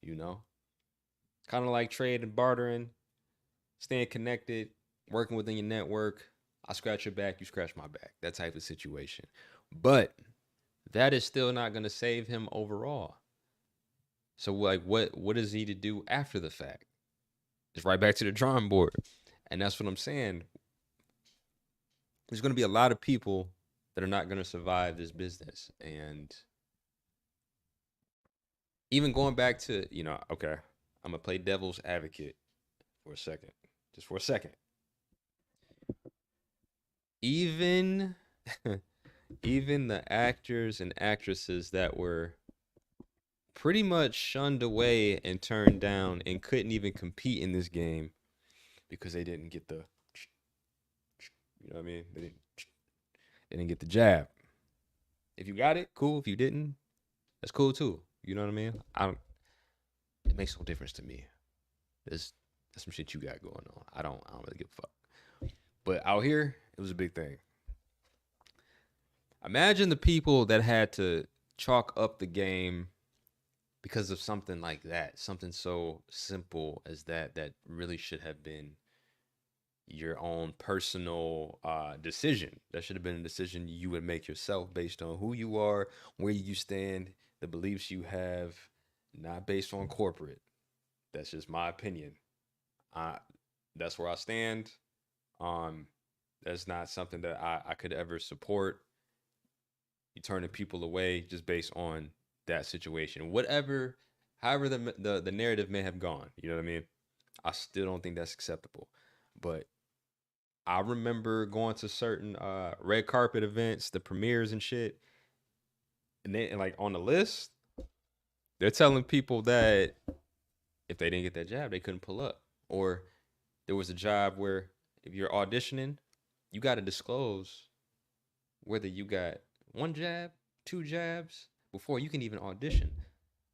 You know? Kind of like trade and bartering, staying connected, working within your network. I scratch your back, you scratch my back. That type of situation. But that is still not going to save him overall. So like what is he to do after the fact? It's right back to the drawing board. And that's what I'm saying. There's going to be a lot of people that are not going to survive this business. And even going back to, okay, I'm going to play devil's advocate for a second. Just for a second. Even even the actors and actresses that were pretty much shunned away and turned down and couldn't even compete in this game because they didn't get the, you know what I mean? They didn't get the jab. If you got it, cool. If you didn't, that's cool too. You know what I mean? It makes no difference to me. That's some shit you got going on. I don't really give a fuck. But out here, it was a big thing. Imagine the people that had to chalk up the game because of something like that, something so simple as that really should have been your own personal decision. That should have been a decision you would make yourself based on who you are, where you stand, the beliefs you have, not based on corporate. That's just my opinion. That's where I stand. That's not something that I could ever support. You turning people away just based on that situation. Whatever, however the narrative may have gone. You know what I mean? I still don't think that's acceptable. But I remember going to certain red carpet events, the premieres and shit, and like on the list, they're telling people that if they didn't get that job, they couldn't pull up. Or there was a job where if you're auditioning, you got to disclose whether you got one jab, two jabs before you can even audition.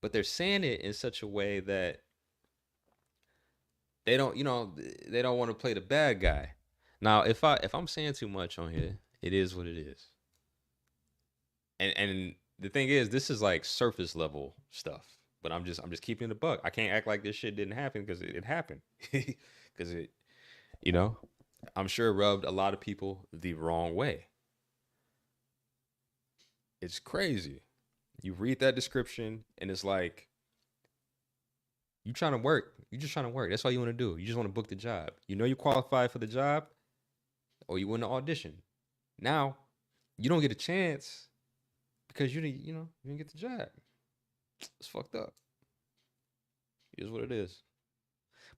But they're saying it in such a way that they don't, they don't want to play the bad guy. Now, if I'm saying too much on here, it is what it is. And the thing is, this is like surface level stuff. But I'm just keeping the buck. I can't act like this shit didn't happen because it happened. Because I'm sure it rubbed a lot of people the wrong way. It's crazy. You read that description and it's like you trying to work. You just trying to work. That's all you want to do. You just want to book the job. You know you qualify for the job or you win the audition. Now, you don't get a chance because you didn't get the jab. It's fucked up. It is what it is.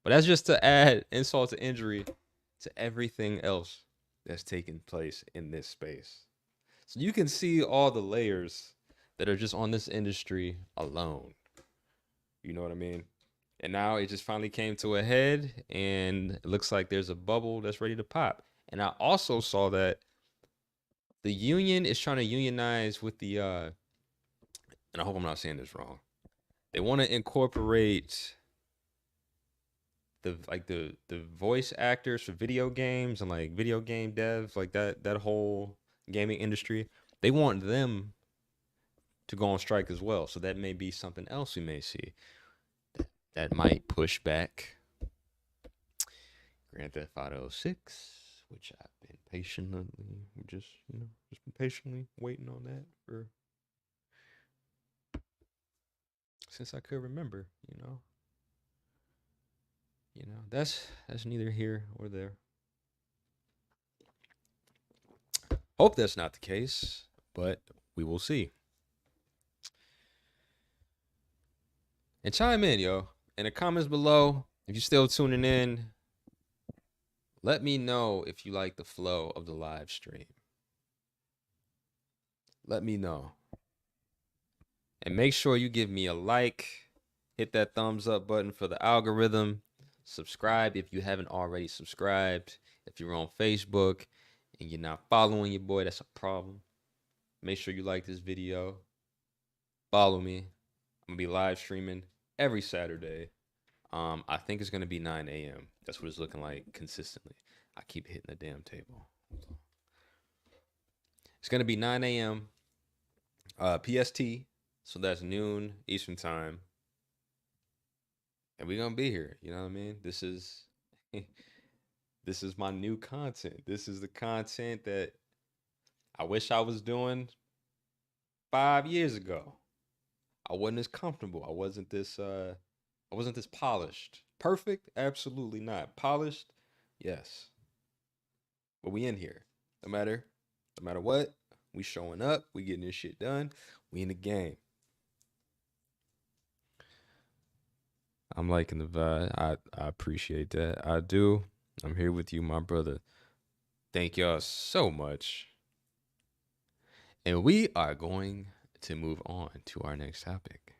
But that's just to add insult to injury to everything else that's taking place in this space. So you can see all the layers that are just on this industry alone. You know what I mean? And now it just finally came to a head, and it looks like there's a bubble that's ready to pop. And I also saw that the union is trying to unionize with the and I hope I'm not saying this wrong. They want to incorporate the voice actors for video games and like video game devs, like that whole gaming industry. They want them to go on strike as well. So that may be something else we may see that might push back Grand Theft Auto 6, which I've been just been patiently waiting on that for since I could remember, that's neither here or there. Hope that's not the case, but we will see. And chime in, yo, in the comments below. If you're still tuning in, let me know if you like the flow of the live stream. Let me know. And make sure you give me a like, hit that thumbs up button for the algorithm, subscribe if you haven't already subscribed. If you're on Facebook and you're not following your boy, that's a problem. Make sure you like this video. Follow me. I'm going to be live streaming every Saturday. I think it's going to be 9 a.m. That's what it's looking like consistently. I keep hitting the damn table. It's going to be 9 a.m. PST. So that's noon Eastern time. And we're going to be here. You know what I mean? This is my new content. This is the content that I wish I was doing 5 years ago. I wasn't as comfortable. I wasn't this polished. Perfect? Absolutely not. Polished? Yes. But we in here. No matter what, we showing up. We getting this shit done. We in the game. I'm liking the vibe. I appreciate that. I do. I'm here with you, my brother. Thank y'all so much. And we are going to move on to our next topic.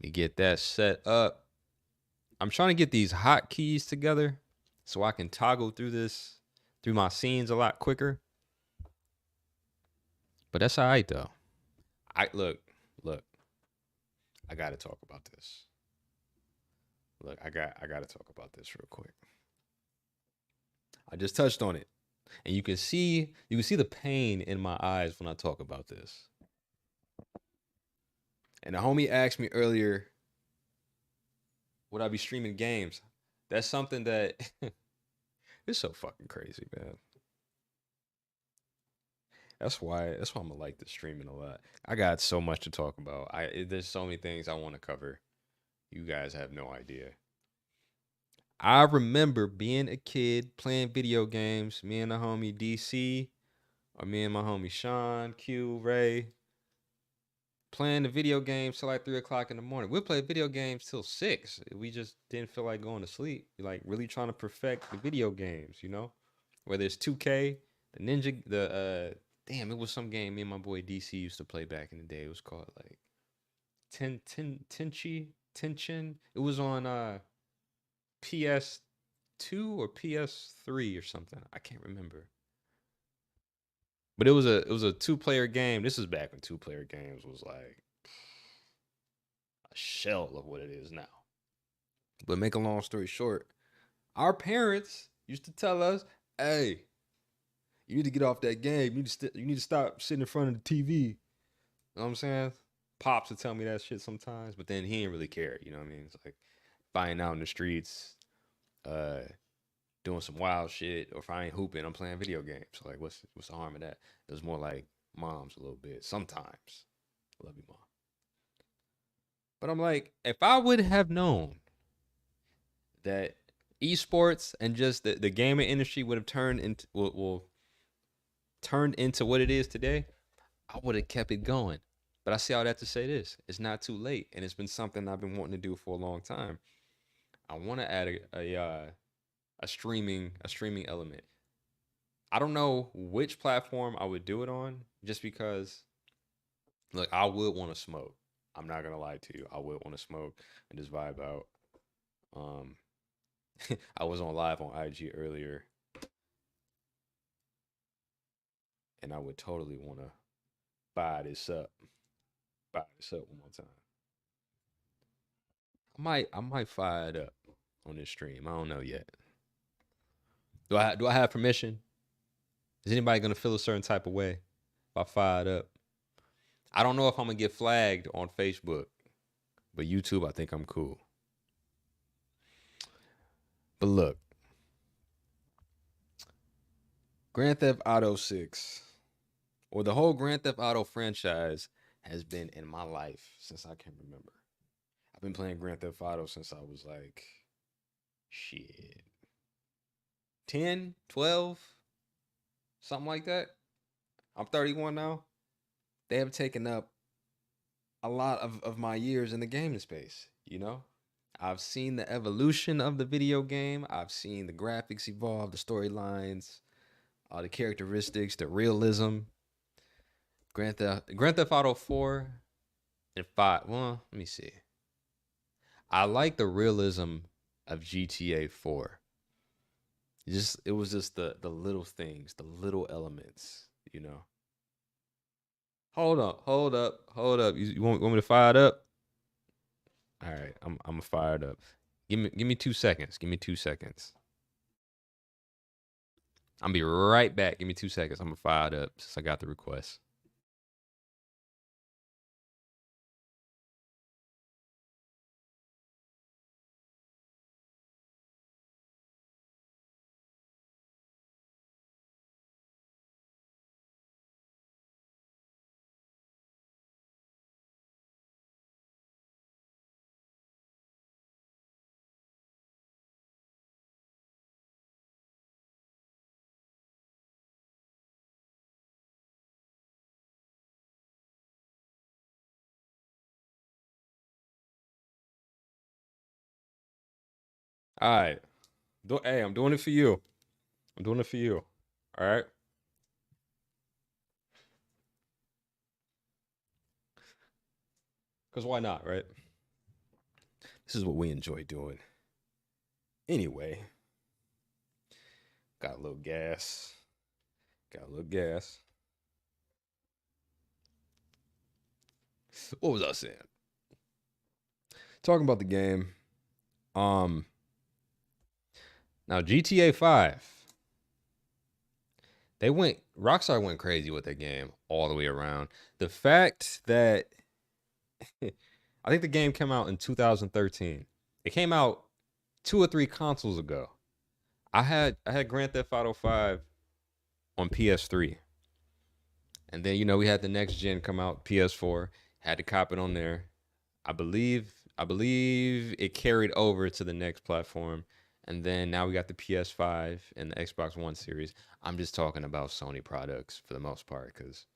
We get that set up. I'm trying to get these hotkeys together so I can toggle through my scenes a lot quicker. But that's all right though. Look. I gotta talk about this. Look, I gotta talk about this real quick. I just touched on it. And you can see the pain in my eyes when I talk about this. And the homie asked me earlier, would I be streaming games? That's something that it's so fucking crazy, man. That's why I'm gonna like the streaming a lot. I got so much to talk about. There's so many things I want to cover. You guys have no idea. I remember being a kid playing video games. Me and the homie DC, or me and my homie Sean, Q, Ray, playing the video games till like 3 o'clock in the morning. We'll play video games till 6. We just didn't feel like going to sleep. Like really trying to perfect the video games, Whether it's 2K, the Ninja, damn, it was some game me and my boy DC used to play back in the day. It was called like Tension. It was on PS2 or PS3 or something. I can't remember. But it was a 2-player game. This is back when 2-player games was like a shell of what it is now. But make a long story short, our parents used to tell us, "Hey, you need to get off that game. You need to stop sitting in front of the TV." You know what I'm saying? Pops would tell me that shit sometimes, but then he didn't really care. You know what I mean? It's like finding out in the streets, doing some wild shit, or if I ain't hooping, I'm playing video games. So like, what's the harm of that? It was more like moms a little bit sometimes. Love you, mom. But I'm like, if I would have known that esports and just the gaming industry would have turned into what it is today, I would have kept it going. But I say all that to say this: it's not too late, and it's been something I've been wanting to do for a long time. I want to add a streaming element. I don't know which platform I would do it on, just because look, I would want to smoke. I'm not gonna lie to you. I would want to smoke and just vibe out. Um, I was on live on IG earlier, and I would totally want to buy this up. Buy this up one more time. I might fire it up on this stream. I don't know yet. Do I have permission? Is anybody gonna feel a certain type of way if I fire it up? I don't know if I'm gonna get flagged on Facebook, but YouTube, I think I'm cool. But look, Grand Theft Auto 6, or the whole Grand Theft Auto franchise, has been in my life since I can remember. I've been playing Grand Theft Auto since I was like, shit, 10, 12, something like that. I'm 31 now. They have taken up a lot of my years in the gaming space, you know? I've seen the evolution of the video game. I've seen the graphics evolve, the storylines, the characteristics, the realism. Grand Theft Auto 4 and 5. Well, let me see. I like the realism of GTA 4. It was just the little things, the little elements, you know. Hold up, hold up, hold up. You want me to fire it up? All right, I'm fired up. Give me 2 seconds. Give me 2 seconds. I'll be right back. Give me 2 seconds. I'm fired up since I got the request. All right. Hey, I'm doing it for you. I'm doing it for you. All right. Because why not, right? This is what we enjoy doing. Anyway, got a little gas. Got a little gas. What was I saying? Talking about the game. Um, Now GTA 5. Rockstar went crazy with that game all the way around. The fact that I think the game came out in 2013. It came out 2 or 3 consoles ago. I had Grand Theft Auto 5 on PS3. And then we had the next gen come out, PS4. Had to cop it on there. I believe it carried over to the next platform. And then now we got the PS5 and the Xbox One series. I'm just talking about Sony products for the most part, because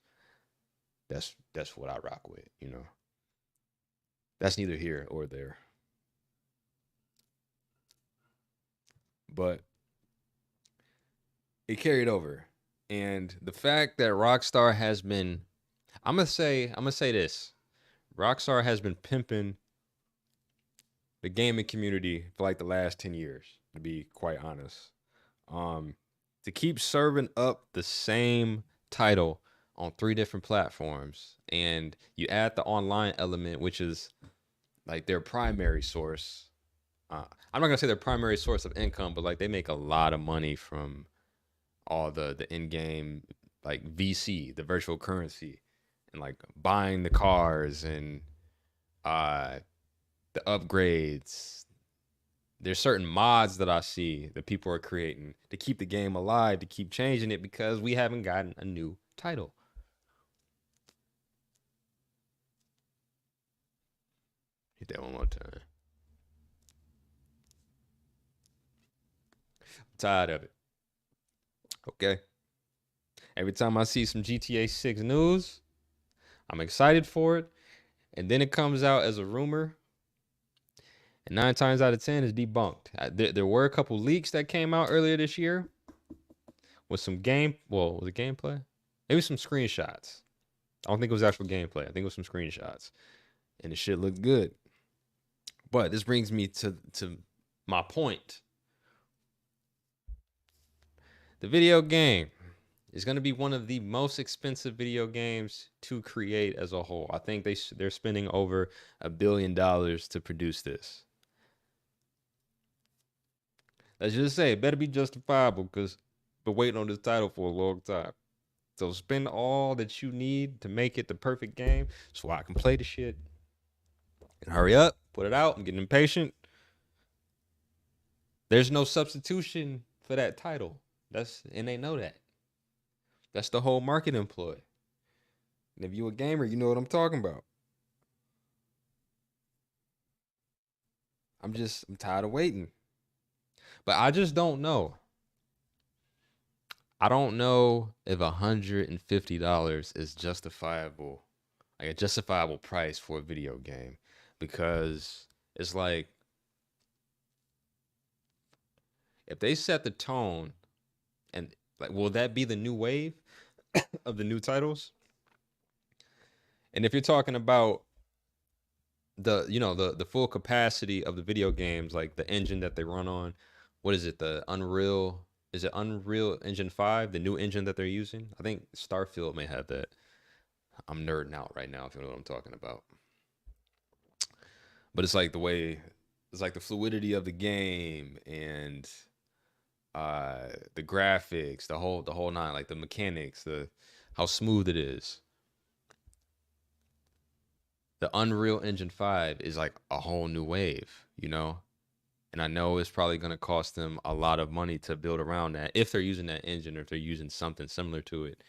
that's what I rock with. That's neither here or there. But it carried over. And the fact that Rockstar has been I'm gonna say this. Rockstar has been pimping the gaming community for like the last 10 years, to be quite honest. Um to keep serving up the same title on 3 different platforms, and you add the online element, which is like their primary source. I'm not gonna say their primary source of income, but like they make a lot of money from all the in-game, like VC, the virtual currency, and like buying the cars and uh the upgrades. There's certain mods that I see that people are creating to keep the game alive, to keep changing it, because we haven't gotten a new title. Hit that one more time. I'm tired of it. Okay. Every time I see some GTA 6 news, I'm excited for it. And then it comes out as a rumor. And 9 times out of 10 is debunked. There were a couple leaks that came out earlier this year with some was it gameplay? Maybe some screenshots. I don't think it was actual gameplay. I think it was some screenshots. And the shit looked good. But this brings me to my point. The video game is going to be one of the most expensive video games to create as a whole. I think they're spending over $1 billion to produce this. Let's just say it better be justifiable because been waiting on this title for a long time. So spend all that you need to make it the perfect game so I can play the shit. And hurry up, put it out. I'm getting impatient. There's no substitution for that title. And they know that. That's the whole marketing ploy. And if you a gamer, you know what I'm talking about. I'm tired of waiting. But I just don't know. I don't know if $150 is justifiable, like a justifiable price for a video game, because it's like if they set the tone and like, will that be the new wave of the new titles? And if you're talking about the full capacity of the video games, like the engine that they run on, what is it? Is it Unreal Engine 5, the new engine that they're using? I think Starfield may have that. I'm nerding out right now if you know what I'm talking about. But it's like the fluidity of the game and the graphics, the whole nine, like the mechanics, how smooth it is. The Unreal Engine 5 is like a whole new wave, you know? And I know it's probably going to cost them a lot of money to build around that if they're using that engine or if they're using something similar to it.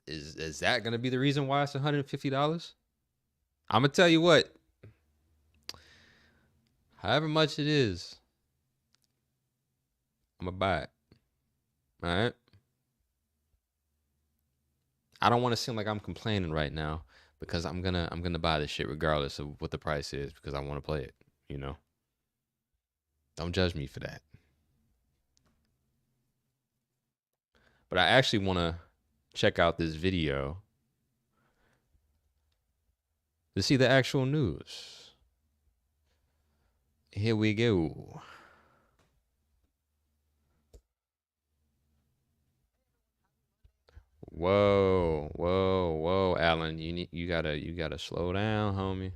Is that going to be the reason why it's $150? I'm going to tell you what. However much it is, I'm going to buy it. All right? I don't want to seem like I'm complaining right now, because I'm gonna buy this shit regardless of what the price is, because I want to play it, you know. Don't judge me for that. But I actually want to check out this video to see the actual news. Here we go. Whoa, Alan, you gotta slow down, homie.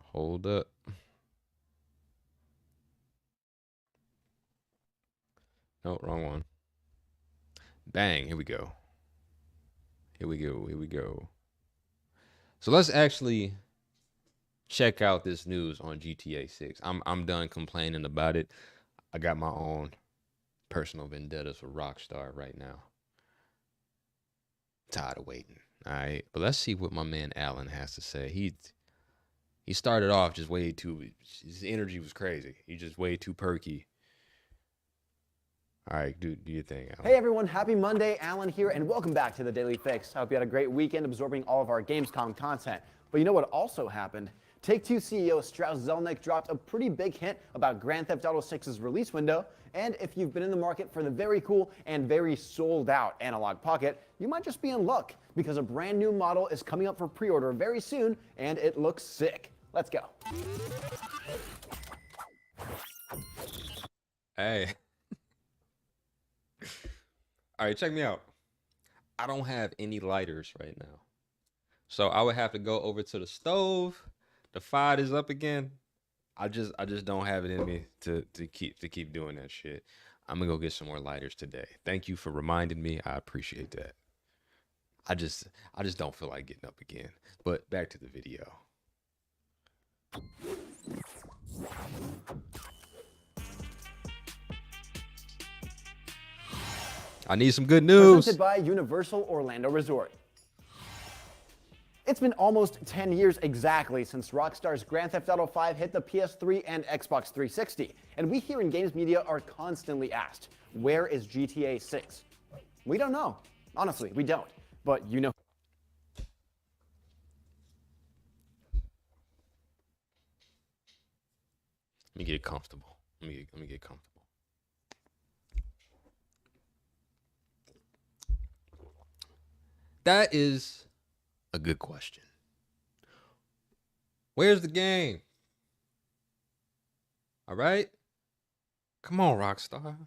Hold up. No, wrong one. Bang, here we go. Here we go. So let's actually check out this news on GTA 6. I'm done complaining about it. I got my own personal vendettas for Rockstar right now. Tired of waiting. All right, but let's see what my man Alan has to say. He started off just way too. His energy was crazy. He just way too perky. All right, do your thing, Alan. Hey everyone, happy Monday. Alan here, and welcome back to the Daily Fix. I hope you had a great weekend absorbing all of our Gamescom content. But you know what also happened? Take-Two CEO Strauss Zelnick dropped a pretty big hint about Grand Theft Auto 6's release window, and if you've been in the market for the very cool and very sold-out Analog Pocket, you might just be in luck, because a brand new model is coming up for pre-order very soon, and it looks sick. Let's go. Hey. All right, check me out. I don't have any lighters right now, so I would have to go over to the stove. The fire is up again. I just don't have it in me to keep doing that shit. I'm gonna go get some more lighters today. Thank you for reminding me. I appreciate that. I just don't feel like getting up again. But back to the video. I need some good news. Presented by Universal Orlando Resort. It's been almost 10 years exactly since Rockstar's Grand Theft Auto 5 hit the PS3 and Xbox 360, and we here in games media are constantly asked, where is GTA 6? We don't know. Honestly, we don't. But you know. Let me get comfortable. Let me get comfortable. That is a good question. Where's the game? All right? Come on, Rockstar.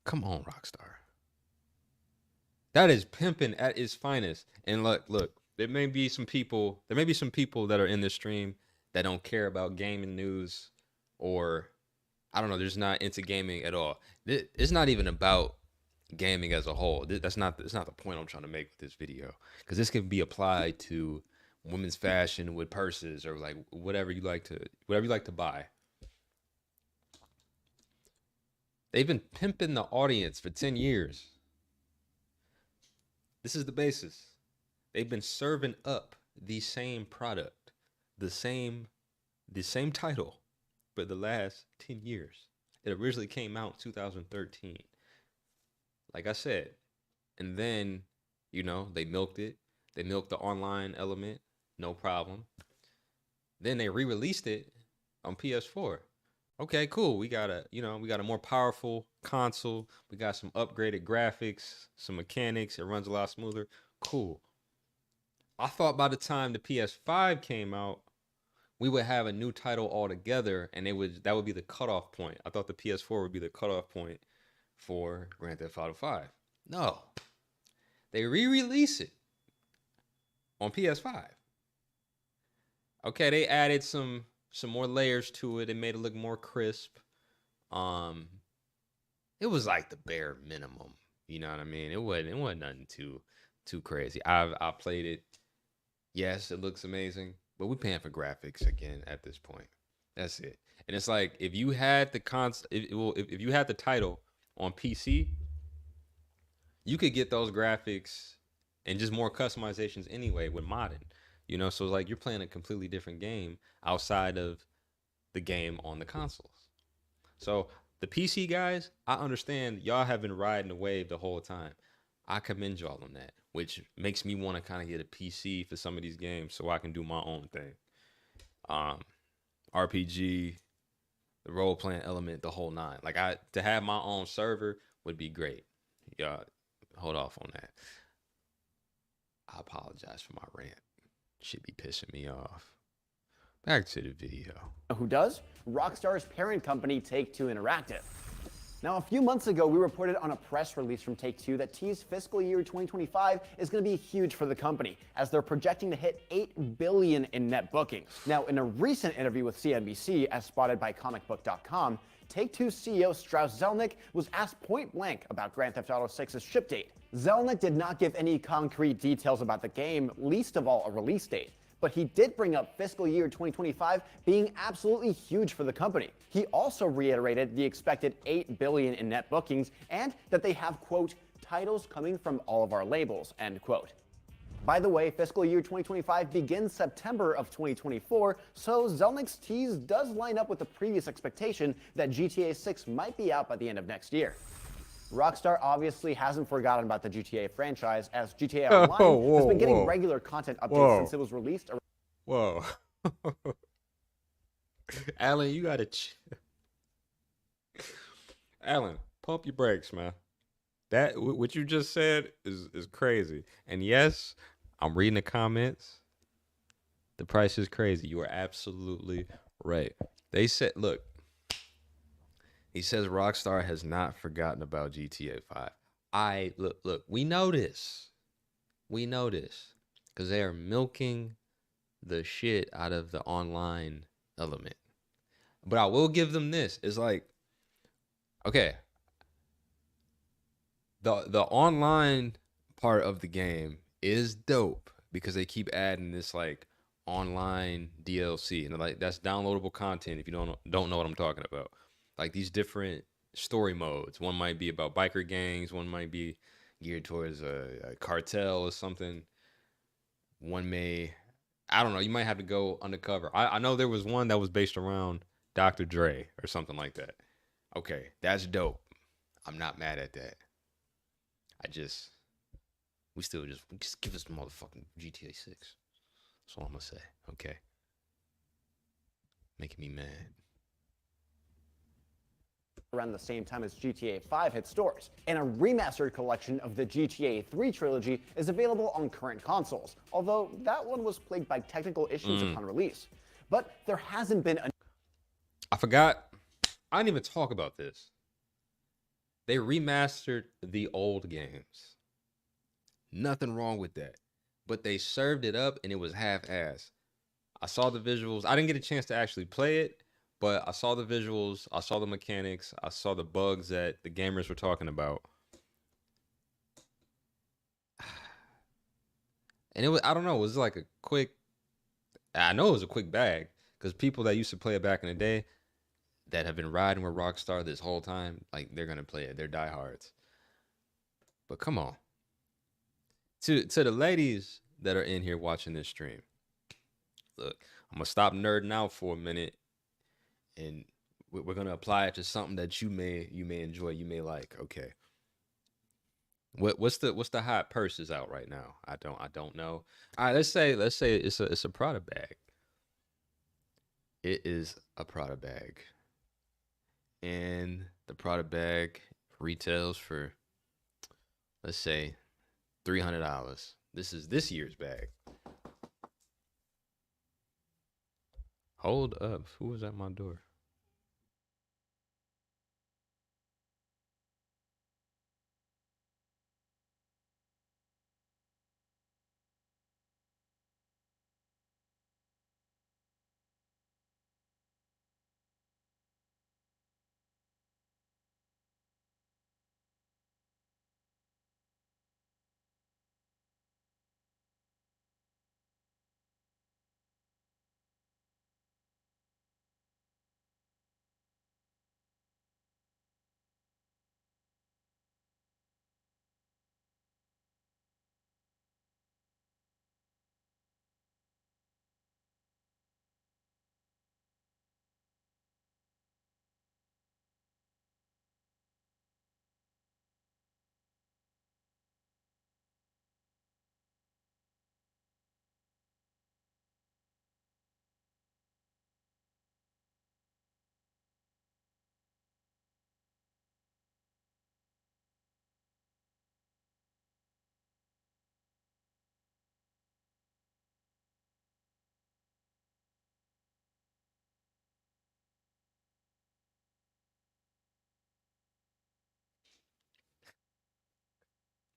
Come on, Rockstar. That is pimping at its finest. And look, there may be some people that are in this stream that don't care about gaming news, or I don't know, they're just not into gaming at all. It's not even about gaming as a whole. That's not the point I'm trying to make with this video, because this can be applied to women's fashion with purses, or like whatever you like to buy. They've been pimping the audience for 10 years. This is the basis. They've been serving up the same product, the same title for the last 10 years. It originally came out in 2013. Like I said, and then, they milked it. They milked the online element, no problem. Then they re-released it on PS4. Okay, cool. We got a more powerful console. We got some upgraded graphics, some mechanics. It runs a lot smoother. Cool. I thought by the time the PS5 came out, we would have a new title altogether, and that would be the cutoff point. I thought the PS4 would be the cutoff point for Grand Theft Auto 5. No. They re-release it on PS5. Okay, they added some more layers to it. It made it look more crisp. It was like the bare minimum. You know what I mean? It wasn't nothing too crazy. I played it. Yes, it looks amazing, but we're paying for graphics again at this point. That's it. And it's like, if you had if you had the title on PC, you could get those graphics and just more customizations anyway with modding. So it's like you're playing a completely different game outside of the game on the consoles. So the PC guys, I understand y'all have been riding the wave the whole time. I commend y'all on that, which makes me want to kind of get a PC for some of these games so I can do my own thing. RPG, the role playing element, the whole nine. Like, to have my own server would be great. Y'all, hold off on that. I apologize for my rant. Should be pissing me off. Back to the video. Who does? Rockstar's parent company, Take-Two Interactive. Now, a few months ago, we reported on a press release from Take-Two that teased fiscal year 2025 is going to be huge for the company, as they're projecting to hit $8 billion in net bookings. Now, in a recent interview with CNBC, as spotted by comicbook.com, Take-Two CEO Strauss Zelnick was asked point blank about Grand Theft Auto 6's ship date. Zelnick did not give any concrete details about the game, least of all a release date. But he did bring up fiscal year 2025 being absolutely huge for the company. He also reiterated the expected $8 billion in net bookings, and that they have, quote, titles coming from all of our labels, end quote. By the way, fiscal year 2025 begins September of 2024, so Zelnick's tease does line up with the previous expectation that GTA 6 might be out by the end of next year. Rockstar obviously hasn't forgotten about the GTA franchise, as GTA Online has been getting regular content updates since it was released. Whoa. Alan, you gotta Alan, pump your brakes, man. That what you just said is crazy. And yes, I'm reading the comments. The price is crazy. You are absolutely right. They said, look, he says Rockstar has not forgotten about GTA 5. Look, we know this. We know this. Because they are milking the shit out of the online element. But I will give them this. It's like, okay, the online part of the game is dope because they keep adding this like online DLC, and like that's downloadable content if you don't know what I'm talking about. Like these different story modes. One might be about biker gangs. One might be geared towards a cartel or something. One may, I don't know. You might have to go undercover. I know there was one that was based around Dr. Dre or something like that. Okay, that's dope. I'm not mad at that. I just we still just give us motherfucking GTA 6. That's all I'm gonna say. Okay. Making me mad. Around the same time as GTA 5 hit stores, and a remastered collection of the GTA 3 trilogy is available on current consoles, although that one was plagued by technical issues upon release. But there hasn't been a... I forgot. I didn't even talk about this. They remastered the old games. Nothing wrong with that. But they served it up and it was half-assed. I saw the visuals. I didn't get a chance to actually play it, but I saw the visuals. I saw the mechanics. I saw the bugs that the gamers were talking about. And it was, I don't know, it was like a quick, I know it was a quick bag because people that used to play it back in the day that have been riding with Rockstar this whole time, like they're going to play it. They're diehards. But come on. To the ladies that are in here watching this stream, look, I'm going to stop nerding out for a minute and we're going to apply it to something that you may enjoy, you may like. Okay. What's the hot purses out right now? I don't know. All right, let's say it's a Prada bag. It is a Prada bag. And the Prada bag retails for, let's say, $300. This is this year's bag. Hold up. Who was at my door?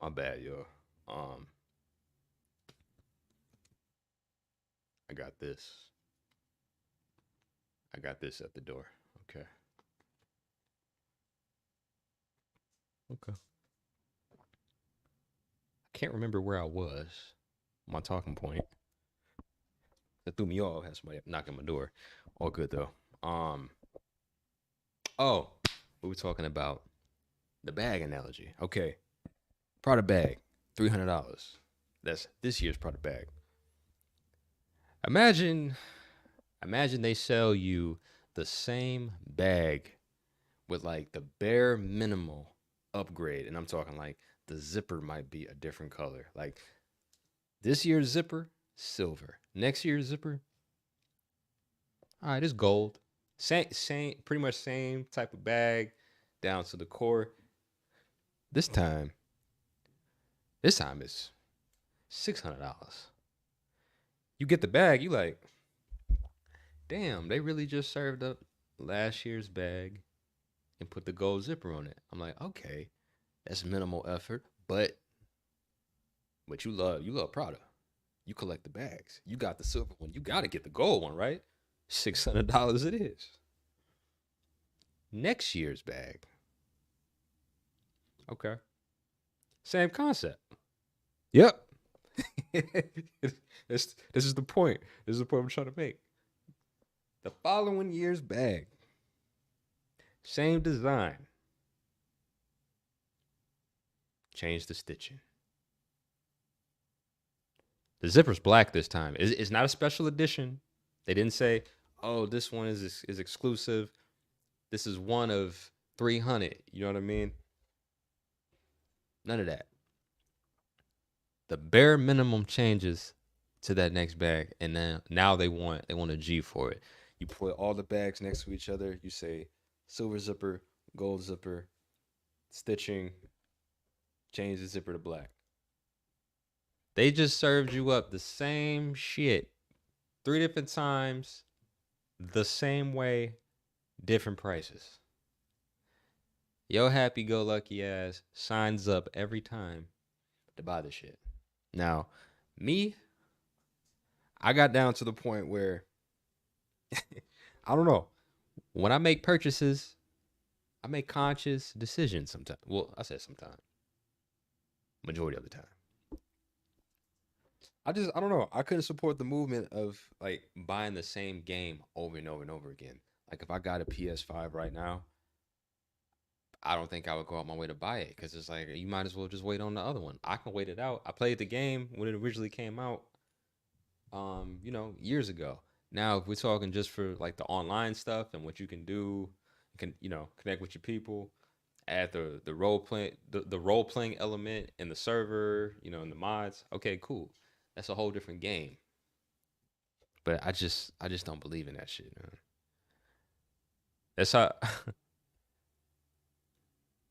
My bad, yo. I got this. I got this at the door. Okay. Okay. I can't remember where I was. My talking point. That threw me off. Had somebody knocking my door. All good though. Oh, we were talking about the bag analogy. Okay. Prada bag, $300. That's this year's Prada bag. Imagine they sell you the same bag with like the bare minimal upgrade. And I'm talking like the zipper might be a different color. Like this year's zipper, silver. Next year's zipper, all right, it's gold. Pretty much same type of bag down to the core. This time it's $600. You get the bag, you like, damn, they really just served up last year's bag and put the gold zipper on it. I'm like, okay, that's minimal effort, but you love Prada. You collect the bags. You got the silver one. You got to get the gold one, right? $600 it is. Next year's bag. Okay. Same concept. Yep. this is the point. This is the point I'm trying to make. The following year's bag. Same design. Change the stitching. The zipper's black this time. It's not a special edition. They didn't say, oh, this one is exclusive. This is one of 300. You know what I mean? None of that. the bare minimum changes to that next bag, and now they want a G for it. You put all the bags next to each other. You say silver zipper, gold zipper, stitching, change the zipper to black. They just served you up the same shit 3 different times, the same way, different prices. Yo happy go lucky ass signs up every time to buy the shit. Now, me, I got down to the point where I don't know. When I make purchases, I make conscious decisions sometimes. Well, I said sometimes. Majority of the time. I don't know. I couldn't support the movement of like buying the same game over and over and over again. Like if I got a PS5 right now, I don't think I would go out my way to buy it because it's like you might as well just wait on the other one. I can wait it out. I played the game when it originally came out, years ago. Now, if we're talking just for like the online stuff and what you can do, you can connect with your people, add the role playing element in the server, in the mods. Okay, cool. That's a whole different game. But I just don't believe in that shit, man. That's how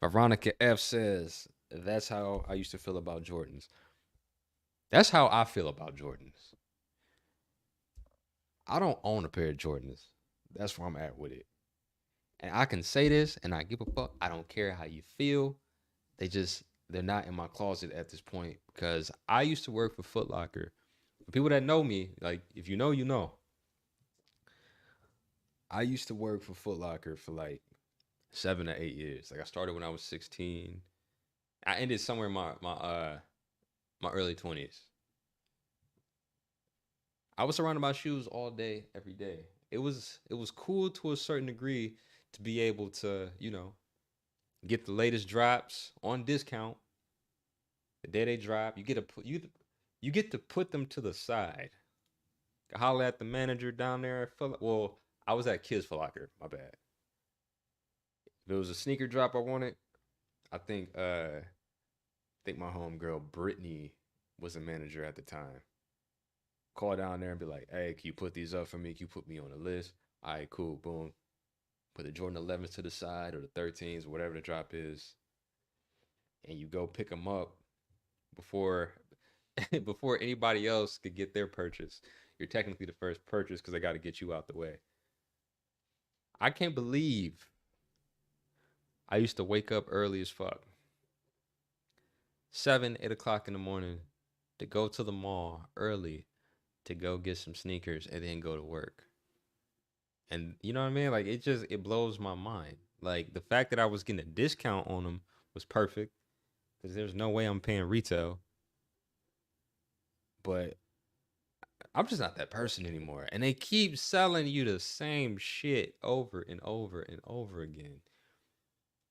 Veronica F says that's how I used to feel about Jordans. That's how I feel about Jordans. I don't own a pair of Jordans. That's where I'm at with it. And I can say this and I give a fuck. I don't care how you feel. They're not in my closet at this point because I used to work for Foot Locker. For people that know me, like if you know, you know. I used to work for Foot Locker for like 7 to 8 years. Like I started when I was 16. I ended somewhere in my early 20s. I was surrounded by shoes all day, every day. It was cool to a certain degree to be able to, get the latest drops on discount. The day they drop, you get to put them to the side. Holler at the manager down there. Well, I was at Kids Foot Locker. My bad. If it was a sneaker drop I wanted, I think my homegirl Brittany was a manager at the time. Call down there and be like, "Hey, can you put these up for me? Can you put me on the list?" All right, cool, boom. Put the Jordan 11s to the side or the 13s, whatever the drop is, and you go pick them up before before anybody else could get their purchase. You're technically the first purchase because they got to get you out the way. I can't believe I used to wake up early as fuck, 7, 8 o'clock in the morning, to go to the mall early to go get some sneakers and then go to work. And you know what I mean? Like it blows my mind. Like the fact that I was getting a discount on them was perfect because there's no way I'm paying retail. But I'm just not that person anymore. And they keep selling you the same shit over and over and over again.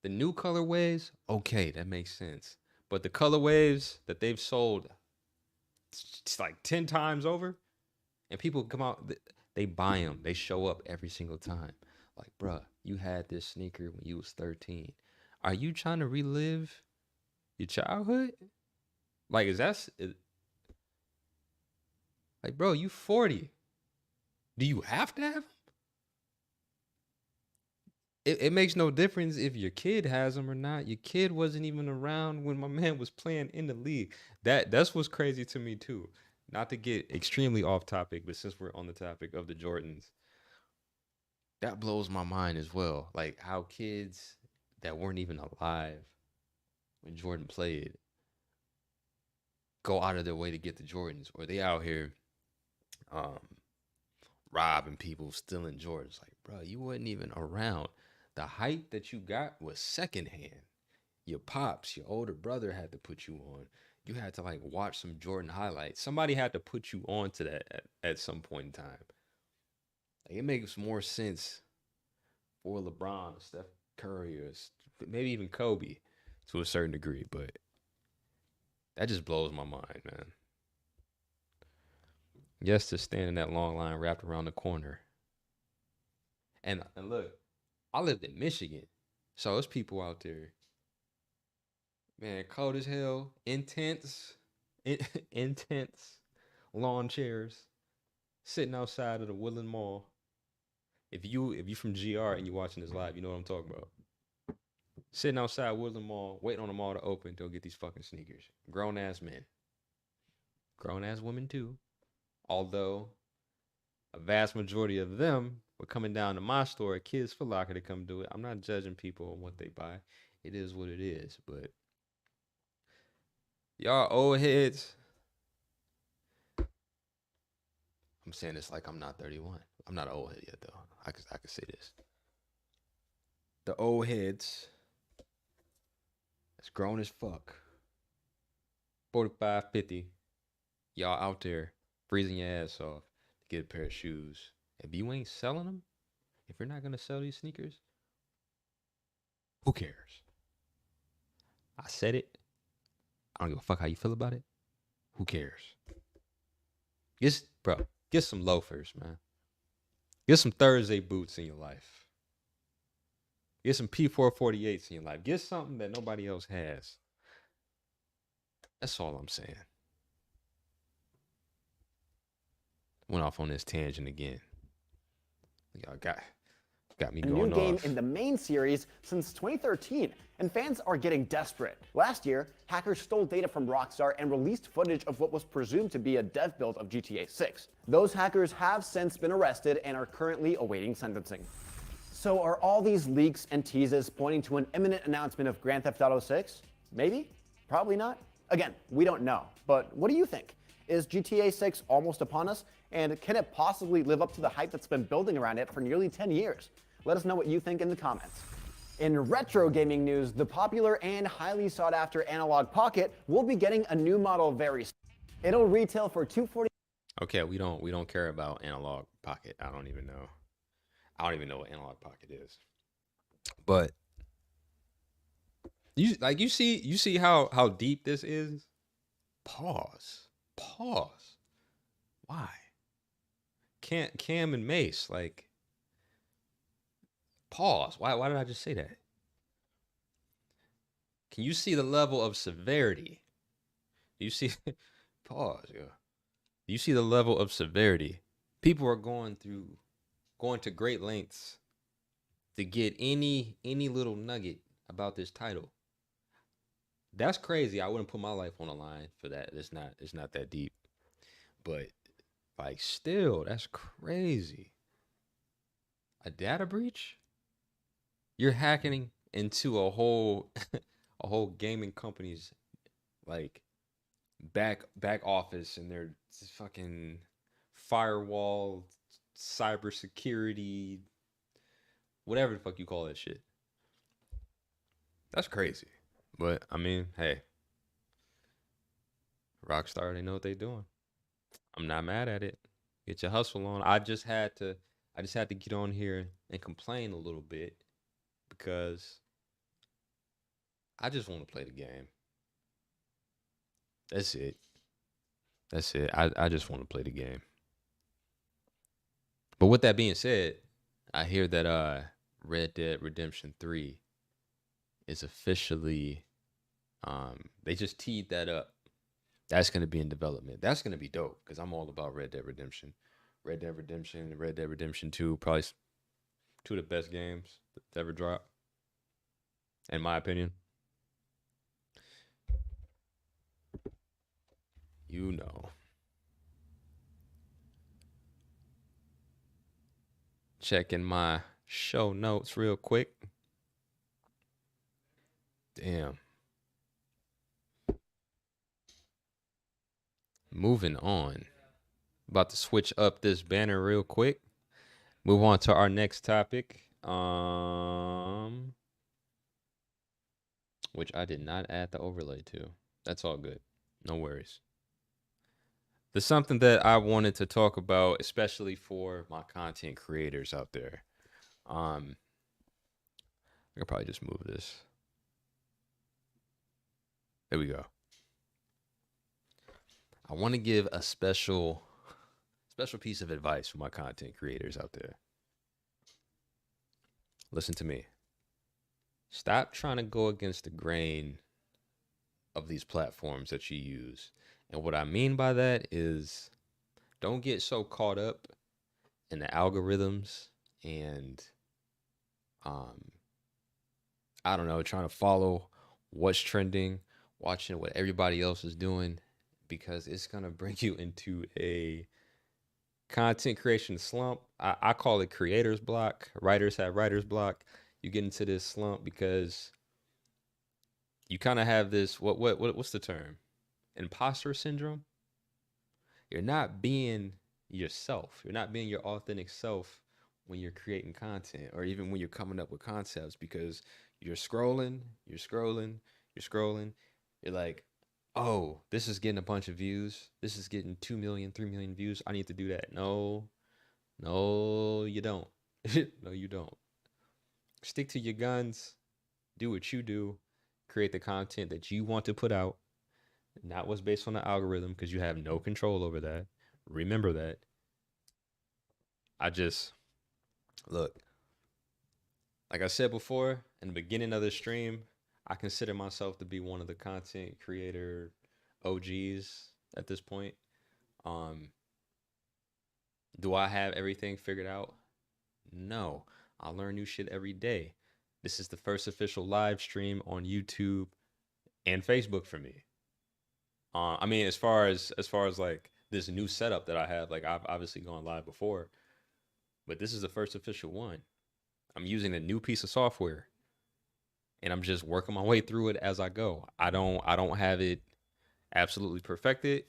The new colorways, okay, that makes sense. But the colorways that they've sold it's like 10 times over, and people come out, they buy them. They show up every single time. Like, bruh, you had this sneaker when you was 13. Are you trying to relive your childhood? Like, like, bro, you 40. Do you have to have them? It makes no difference if your kid has them or not. Your kid wasn't even around when my man was playing in the league. That's what's crazy to me too. Not to get extremely off topic, but since we're on the topic of the Jordans, that blows my mind as well. Like how kids that weren't even alive when Jordan played go out of their way to get the Jordans, or they out here um, robbing people, stealing Jordans. Like, bro, you wasn't even around. The hype that you got was secondhand. Your pops, your older brother had to put you on. You had to like watch some Jordan highlights. Somebody had to put you on to that at some point in time. Like, it makes more sense for LeBron, Steph Curry, or maybe even Kobe to a certain degree, but that just blows my mind, man. Yes, to stand in that long line wrapped around the corner. And look, I lived in Michigan, so there's people out there, man, cold as hell, intense, intense lawn chairs sitting outside of the Woodland Mall. If you from GR and you watching this live, you know what I'm talking about. Sitting outside Woodland Mall, waiting on the mall to open to go get these fucking sneakers. Grown ass men, grown ass women too. Although a vast majority of them were coming down to my store at Kids Foot Locker to come do it. I'm not judging people on what they buy. It is what it is. But y'all old heads, I'm saying this like I'm not 31. I'm not an old head yet though. I could say this. The old heads that's grown as fuck. 45, 50. Y'all out there freezing your ass off to get a pair of shoes. If you ain't selling them, if you're not gonna sell these sneakers, who cares? I said it. I don't give a fuck how you feel about it. Who cares? Get some loafers, man. Get some Thursday boots in your life. Get some P448s in your life. Get something that nobody else has. That's all I'm saying. Went off on this tangent again. Y'all got me going off. A new game in the main series since 2013, and fans are getting desperate. Last year, hackers stole data from Rockstar and released footage of what was presumed to be a dev build of GTA 6. Those hackers have since been arrested and are currently awaiting sentencing. So are all these leaks and teases pointing to an imminent announcement of Grand Theft Auto 6? Maybe? Probably not? Again, we don't know. But what do you think? Is GTA 6 almost upon us? And can it possibly live up to the hype that's been building around it for nearly 10 years? Let us know what you think in the comments. In retro gaming news, the popular and highly sought after Analog Pocket will be getting a new model very soon. It'll retail for $240. Okay, we don't care about Analog Pocket. I don't even know what Analog Pocket is. But you see how deep this is? Pause. Why? Cam and Mace, like, pause. Why did I just say that? Can you see the level of severity? Do you see pause, yo. Do you see the level of severity? People are going to great lengths to get any little nugget about this title. That's crazy. I wouldn't put my life on the line for that. It's not that deep. But like still, that's crazy. A data breach? You're hacking into a whole gaming company's like back office and their fucking firewall, cybersecurity, whatever the fuck you call that shit. That's crazy. But I mean, hey, Rockstar, they know what they're doing. I'm not mad at it. Get your hustle on. I just had to get on here and complain a little bit because I just want to play the game. That's it. I just want to play the game. But with that being said, I hear that Red Dead Redemption 3 is officially they just teed that up. That's going to be in development. That's going to be dope because I'm all about Red Dead Redemption. Red Dead Redemption and Red Dead Redemption 2, probably two of the best games that ever dropped, in my opinion. You know. Checking my show notes real quick. Damn. Moving on. About to switch up this banner real quick. Move on to our next topic. Which I did not add the overlay to. That's all good. No worries. There's something that I wanted to talk about, especially for my content creators out there. I could probably just move this. There we go. I want to give a special piece of advice for my content creators out there. Listen to me. Stop trying to go against the grain of these platforms that you use And what I mean by that is don't get so caught up in the algorithms and um I don't know, trying to follow what's trending, watching what everybody else is doing, because it's gonna bring you into a content creation slump. I call it creators block. Writers have writers block. You get into this slump because you kind of have this what's the term? Imposter syndrome. You're not being yourself. You're not being your authentic self when you're creating content or even when you're coming up with concepts because you're scrolling. You're like, oh, this is getting a bunch of views. This is getting 2 million, 3 million views. I need to do that. No, no, you don't. No, you don't. Stick to your guns. Do what you do. Create the content that you want to put out, not what's based on the algorithm, because you have no control over that. Remember that. I just look, like I said before in the beginning of the stream, I consider myself to be one of the content creator OGs at this point. Um, do I have everything figured out? No. I learn new shit every day. This is the first official live stream on YouTube and Facebook for me. I mean, as far as like this new setup that I have, like I've obviously gone live before, but this is the first official one. I'm using a new piece of software, and I'm just working my way through it as I go. I don't have it absolutely perfected,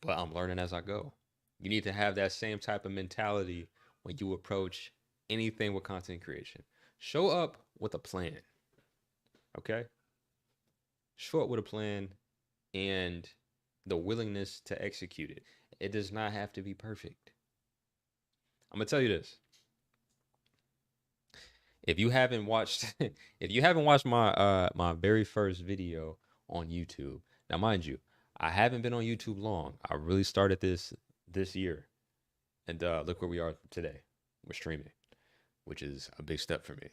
but I'm learning as I go. You need to have that same type of mentality when you approach anything with content creation. Show up with a plan, okay? Show up with a plan and the willingness to execute it. It does not have to be perfect. I'm gonna tell you this. If you haven't watched if you haven't watched my very first video on YouTube, now mind you, I haven't been on YouTube long. I really started this year. And look where we are today. We're streaming, which is a big step for me.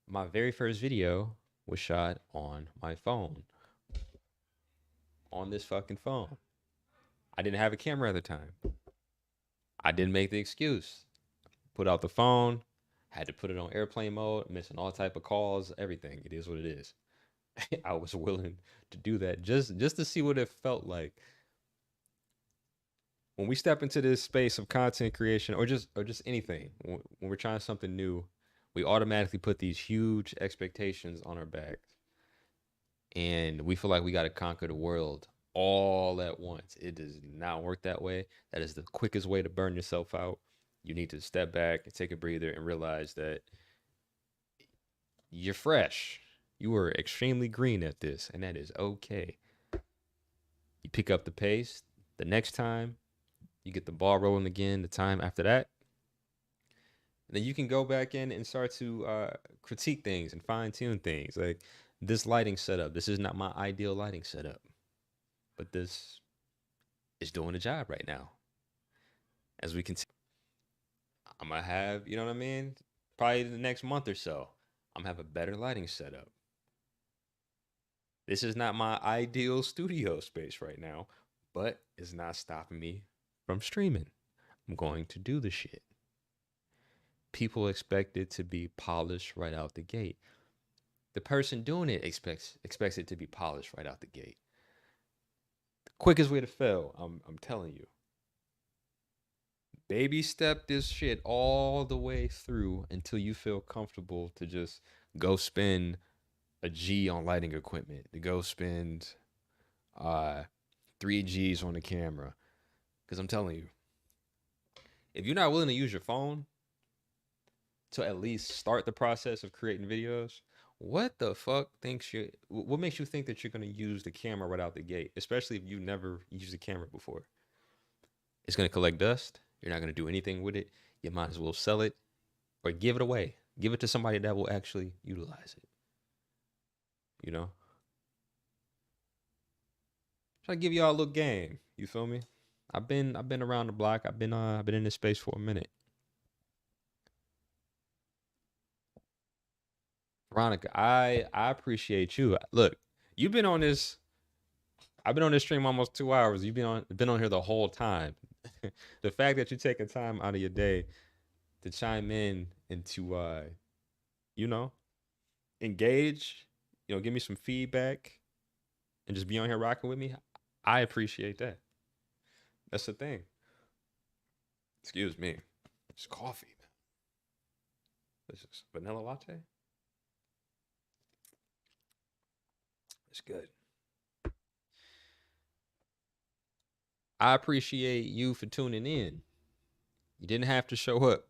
My very first video was shot on my phone, on this fucking phone. I didn't have a camera at the time. I didn't make the excuse. Put out the phone, had to put it on airplane mode, missing all type of calls, everything. It is what it is. I was willing to do that just to see what it felt like when we step into this space of content creation or just anything. When we're trying something new, we automatically put these huge expectations on our backs, and we feel like we got to conquer the world all at once. It does not work that way. That is the quickest way to burn yourself out. You need to step back and take a breather and realize that you're fresh. You are extremely green at this, and that is okay. You pick up the pace. The next time, you get the ball rolling again. The time after that, and then you can go back in and start to critique things and fine tune things. Like this lighting setup. This is not my ideal lighting setup, but this is doing the job right now. As we continue, I'm gonna have, you know what I mean? Probably the next month or so, I'm gonna have a better lighting setup. This is not my ideal studio space right now, but it's not stopping me from streaming. I'm going to do the shit. People expect it to be polished right out the gate. The person doing it expects it to be polished right out the gate. The quickest way to fail, I'm telling you. Baby step this shit all the way through until you feel comfortable to just go spend a G on lighting equipment, to go spend uh 3 G's on the camera. Because I'm telling you, if you're not willing to use your phone to at least start the process of creating videos, what the fuck what makes you think that you're gonna use the camera right out the gate, especially if you never used a camera before? It's gonna collect dust. You're not gonna do anything with it. You might as well sell it or give it away. Give it to somebody that will actually utilize it. You know, try to give y'all a little game. You feel me? I've been around the block. I've been in this space for a minute. Veronica, I appreciate you. Look, you've been on this I've been on this stream almost 2 hours. You've been on here the whole time. The fact that you're taking time out of your day to chime in and to you know, engage, give me some feedback and just be on here rocking with me. I appreciate that. That's the thing. Excuse me. It's coffee, man. This is vanilla latte. It's good. I appreciate you for tuning in. You didn't have to show up.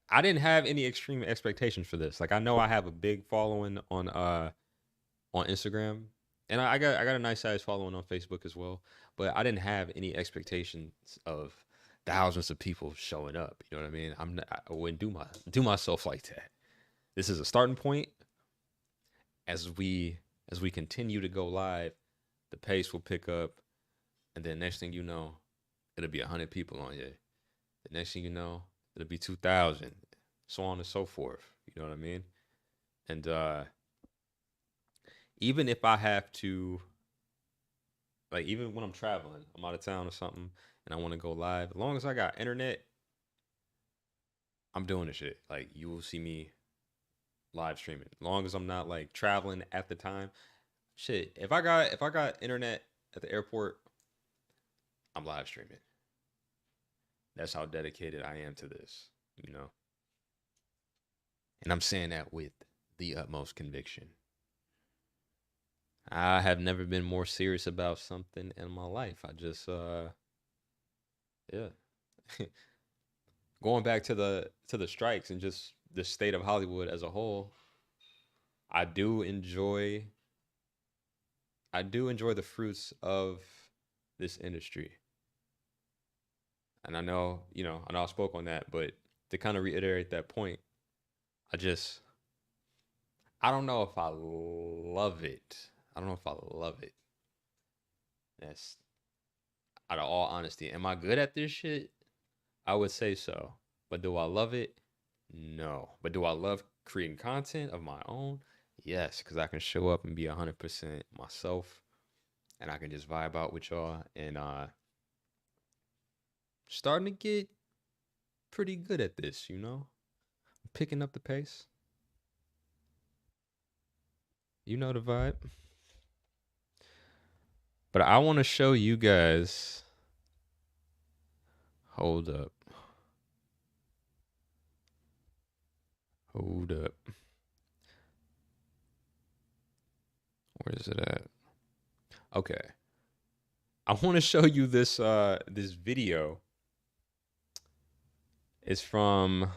I didn't have any extreme expectations for this. Like I know I have a big following on Instagram, and I got a nice size following on Facebook as well. But I didn't have any expectations of thousands of people showing up. You know what I mean? I wouldn't do myself like that. This is a starting point. As we continue to go live, the pace will pick up, and then next thing you know, it'll be 100 people on here. The next thing you know, it'll be 2,000, so on and so forth. You know what I mean? And even if I have to, like, even when I'm traveling, I'm out of town or something, and I want to go live, as long as I got internet, I'm doing the shit. Like, you will see me live streaming. As long as I'm not like traveling at the time. Shit, if I got internet at the airport, I'm live streaming. That's how dedicated I am to this, you know. And I'm saying that with the utmost conviction. I have never been more serious about something in my life. I just yeah. Going back to the strikes and just the state of Hollywood as a whole, I do enjoy I do enjoy the fruits of this industry. And I know I spoke on that, but to kind of reiterate that point, I just I don't know if I love it. I don't know if I love it. That's out of all honesty. Am I good at this shit? I would say so. But do I love it? No. But do I love creating content of my own? Yes, because I can show up and be 100% myself, and I can just vibe out with y'all, and starting to get pretty good at this, picking up the pace. You know the vibe. But I want to show you guys. Hold up. Hold up. Where is it at? Okay. I want to show you this video. It's from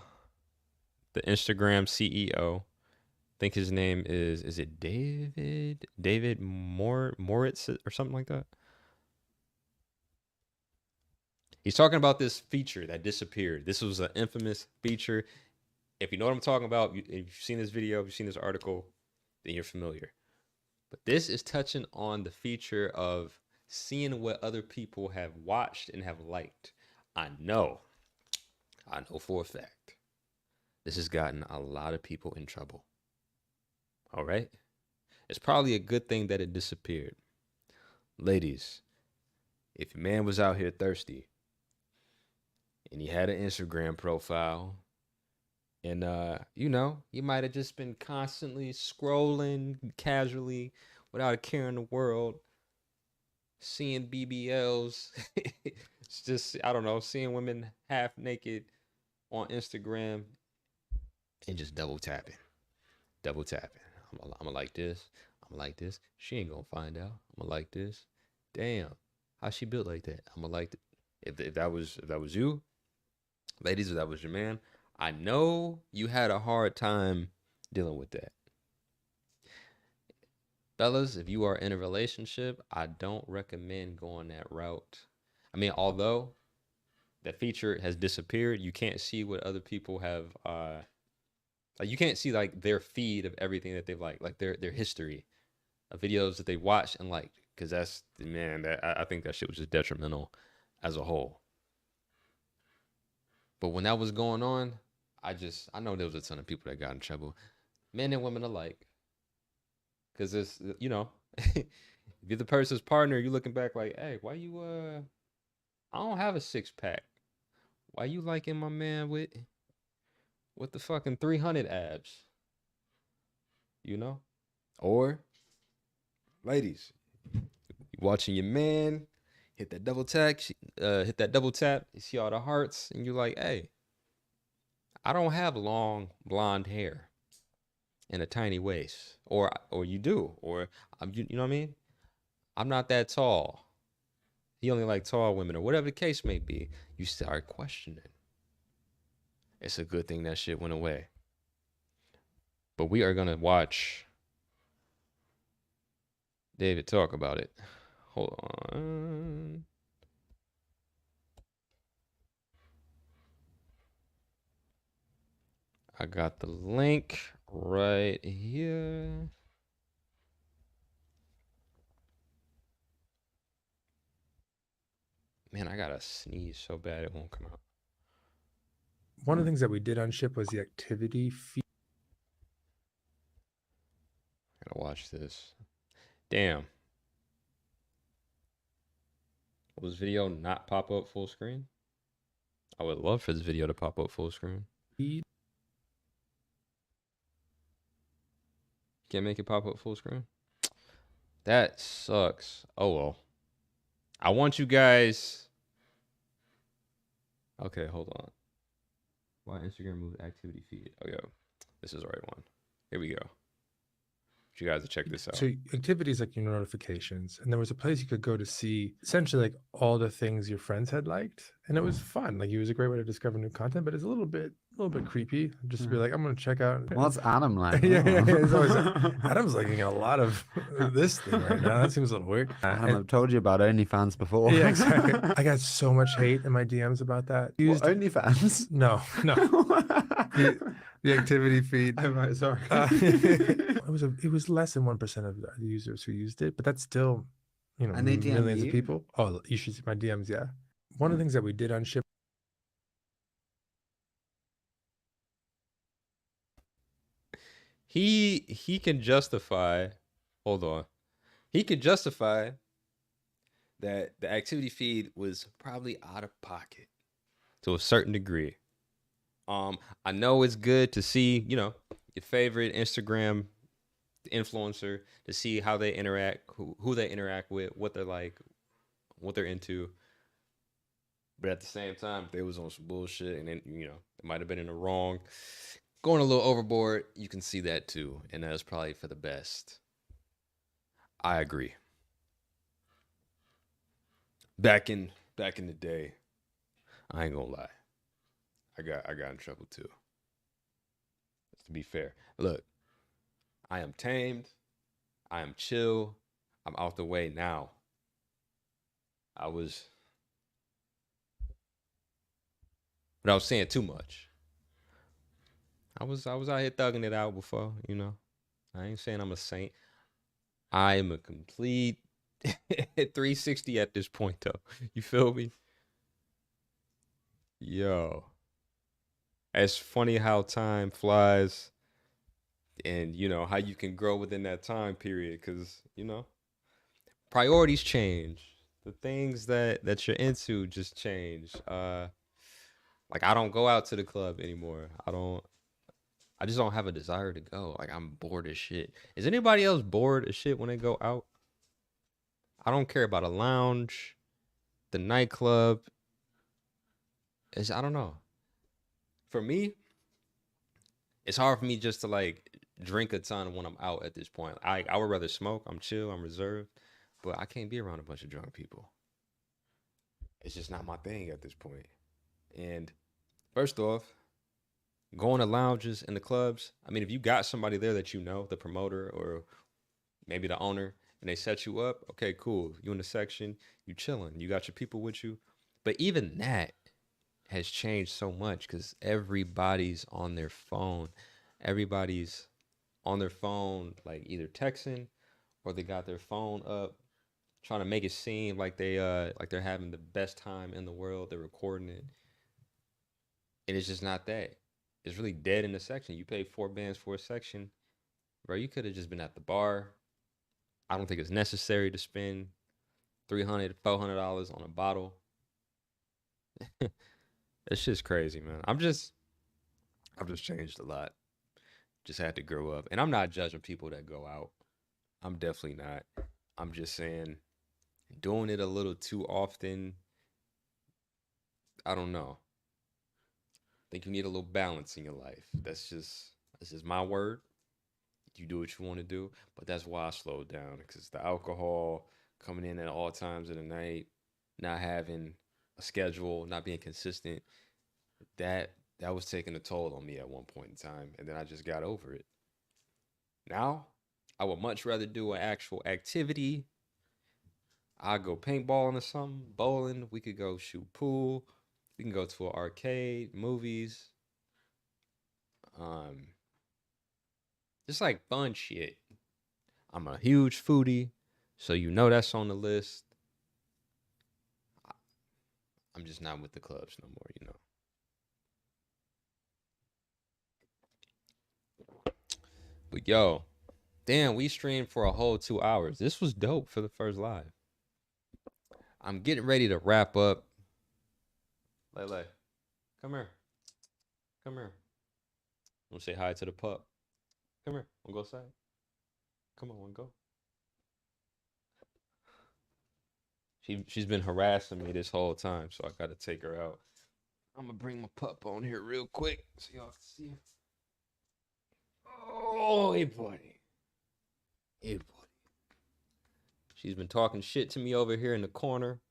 the Instagram CEO. I think his name is it David Moritz or something like that? He's talking about this feature that disappeared. This was an infamous feature. If you know what I'm talking about, if you've seen this video, if you've seen this article, then you're familiar. But this is touching on the feature of seeing what other people have watched and have liked. I know for a fact, this has gotten a lot of people in trouble. All right? It's probably a good thing that it disappeared. Ladies, if your man was out here thirsty and he had an Instagram profile, and you might have just been constantly scrolling casually without a care in the world, seeing BBLs. It's just, I don't know, seeing women half naked on Instagram and just double tapping. Double tapping. I'm gonna like this. I'm gonna like this. She ain't gonna find out. I'm gonna like this. Damn. How she built like that? I'm gonna like it. If that was you, ladies, if that was your man, I know you had a hard time dealing with that. Fellas, if you are in a relationship, I don't recommend going that route. I mean, although that feature has disappeared, you can't see what other people have like you can't see like their feed of everything that they've like their history of videos that they watched and liked, because that's, man, that I think that shit was just detrimental as a whole. But when that was going on, I know there was a ton of people that got in trouble, men and women alike, because it's If you're the person's partner, you looking back like, hey, why you I don't have a 6 pack. Why you liking my man with the fucking 300 abs? You know? Or ladies, you watching your man hit that double tap, hit that double tap, you see all the hearts, and you're like, hey, I don't have long blonde hair and a tiny waist. Or you do. Or you know what I mean? I'm not that tall. He only like tall women, or whatever the case may be. You start questioning. It's a good thing that shit went away. But we are gonna watch David talk about it. Hold on. I got the link right here. Man, I gotta sneeze so bad it won't come out. One of the things that we did unship was the activity feed. Gotta watch this. Damn. Will this video not pop up full screen? I would love for this video to pop up full screen. Can't make it pop up full screen? That sucks. Oh well. I want you guys. Okay, hold on. Why Instagram moved activity feed? Oh, yeah. This is the right one. Here we go. You guys to check this out. So activities like your notifications, and there was a place you could go to see essentially like all the things your friends had liked, and it was fun. Like it was a great way to discover new content, but it's a little bit creepy just to be like, I'm gonna check out. What's Adam like? yeah, it's always Adam's liking a lot of this thing right now. That seems a little weird. Adam, I've told you about OnlyFans before. Yeah, exactly. I got so much hate in my DMs about that. What, OnlyFans? No. The activity feed. Oh, right, sorry. It was less than 1% of the users who used it, but that's still, And they DM millions you? of people. Oh, you should see my DMs. Yeah, one of the things that we did unship. He can justify. Hold on. He could justify that the activity feed was probably out of pocket to a certain degree. I know it's good to see, your favorite Instagram influencer, to see how they interact, who they interact with, what they're like, what they're into. But at the same time, if they was on some bullshit and then, it might have been in the wrong, going a little overboard, you can see that too. And that was probably for the best. I agree. Back in the day, I ain't gonna lie. I got in trouble too. To be fair. Look, I am tamed. I am chill. I'm out the way now. But I was saying too much. I was out here thugging it out before, I ain't saying I'm a saint. I am a complete 360 at this point though. You feel me? Yo. It's funny how time flies and, how you can grow within that time period because, priorities change. The things that you're into just change. Like, I don't go out to the club anymore. I just don't have a desire to go. Like, I'm bored as shit. Is anybody else bored as shit when they go out? I don't care about a lounge, the nightclub. I don't know. For me, it's hard for me just to like drink a ton when I'm out at this point. I would rather smoke. I'm chill. I'm reserved. But I can't be around a bunch of drunk people. It's just not my thing at this point. And first off, going to lounges and the clubs, I mean, if you got somebody there that you know, the promoter or maybe the owner, and they set you up, okay, cool. You in the section, you chilling. You got your people with you. But even that has changed so much because everybody's on their phone. Everybody's on their phone, like either texting or they got their phone up, trying to make it seem like they're having the best time in the world. They're recording it, and it's just not that. It's really dead in the section. You pay $4 bands for a section, bro. You could have just been at the bar, I don't think it's necessary to spend $300, $400 on a bottle. It's just crazy, man. I've just changed a lot. Just had to grow up. And I'm not judging people that go out. I'm definitely not. I'm just saying doing it a little too often, I don't know. I think you need a little balance in your life. That's just my word. You do what you want to do, but that's why I slowed down because the alcohol coming in at all times of the night, not having a schedule, not being consistent, that was taking a toll on me at one point in time, and then I just got over it. Now, I would much rather do an actual activity. I go paintballing or something, bowling. We could go shoot pool. We can go to an arcade, movies. Um, just like fun shit. I'm a huge foodie, so you know that's on the list. I'm just not with the clubs no more. But yo, damn, we streamed for a whole 2 hours. This was dope for the first live. I'm getting ready to wrap up. Lele, come here. Come here. Wanna say hi to the pup? Come here. Wanna go outside? Come on, wanna go? She's been harassing me this whole time, so I gotta take her out. I'm gonna bring my pup on here real quick so y'all can see him. Oh, hey buddy. Hey buddy. She's been talking shit to me over here in the corner,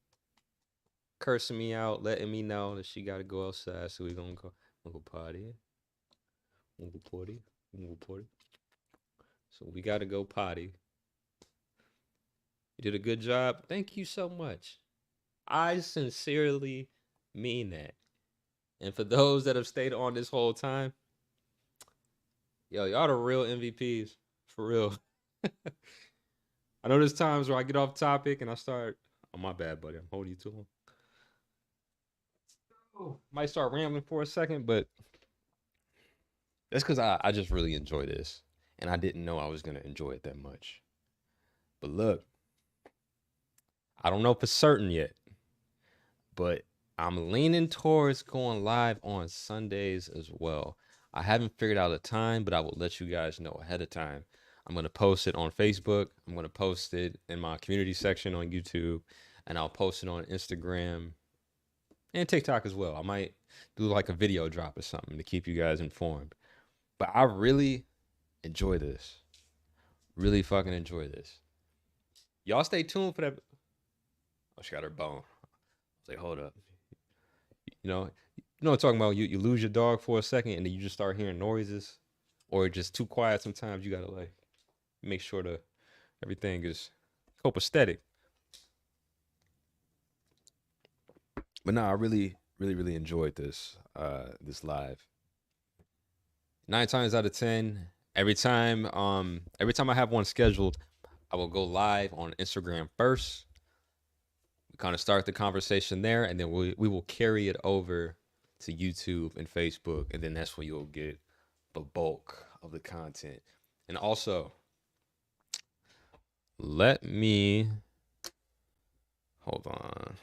cursing me out, letting me know that she gotta go outside. So we gonna go potty. Gonna go potty. Gonna go potty. So we gotta go potty. You did a good job. Thank you so much. I sincerely mean that. And for those that have stayed on this whole time, yo, y'all the real MVPs. For real. I know there's times where I get off topic and I start, oh, my bad, buddy. I'm holding you too long. Oh, might start rambling for a second, but that's because I just really enjoy this. And I didn't know I was going to enjoy it that much. But look, I don't know for certain yet, but I'm leaning towards going live on Sundays as well. I haven't figured out a time, but I will let you guys know ahead of time. I'm going to post it on Facebook. I'm going to post it in my community section on YouTube, and I'll post it on Instagram and TikTok as well. I might do like a video drop or something to keep you guys informed. But I really enjoy this. Really fucking enjoy this. Y'all stay tuned for that. Oh, she got her bone. I was like, hold up. You know what I'm talking about? You lose your dog for a second and then you just start hearing noises or just too quiet sometimes. You gotta like make sure everything is copacetic. But no, I really, really, really enjoyed this live. 9 times out of 10, every time I have one scheduled, I will go live on Instagram first. We kind of start the conversation there, and then we will carry it over to YouTube and Facebook, and then that's when you'll get the bulk of the content. And also, let me hold on.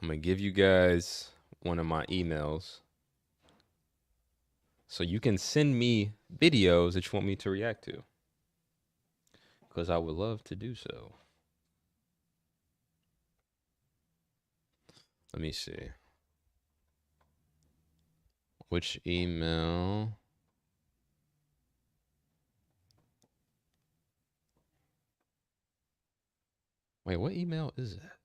I'm gonna give you guys one of my emails so you can send me videos that you want me to react to, because I would love to do so. Let me see. Which email? Wait, what email is that?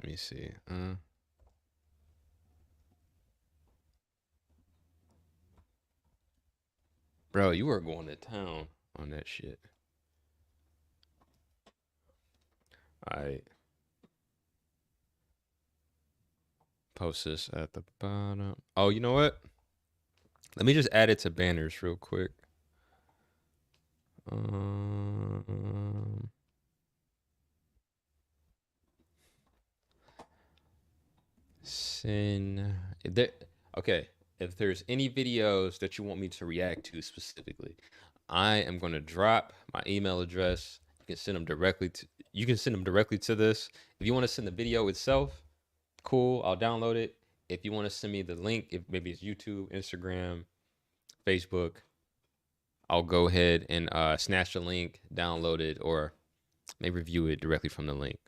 Let me see. Bro, you are going to town on that shit. All right. Post this at the bottom. Oh, you know what? Let me just add it to banners real quick. Send there. Okay, if there's any videos that you want me to react to specifically, I am going to drop my email address. You can send them directly to this. If you want to send the video itself, cool, I'll download it. If you want to send me the link, if maybe it's YouTube, Instagram, Facebook, I'll go ahead and snatch the link, download it, or maybe review it directly from the link.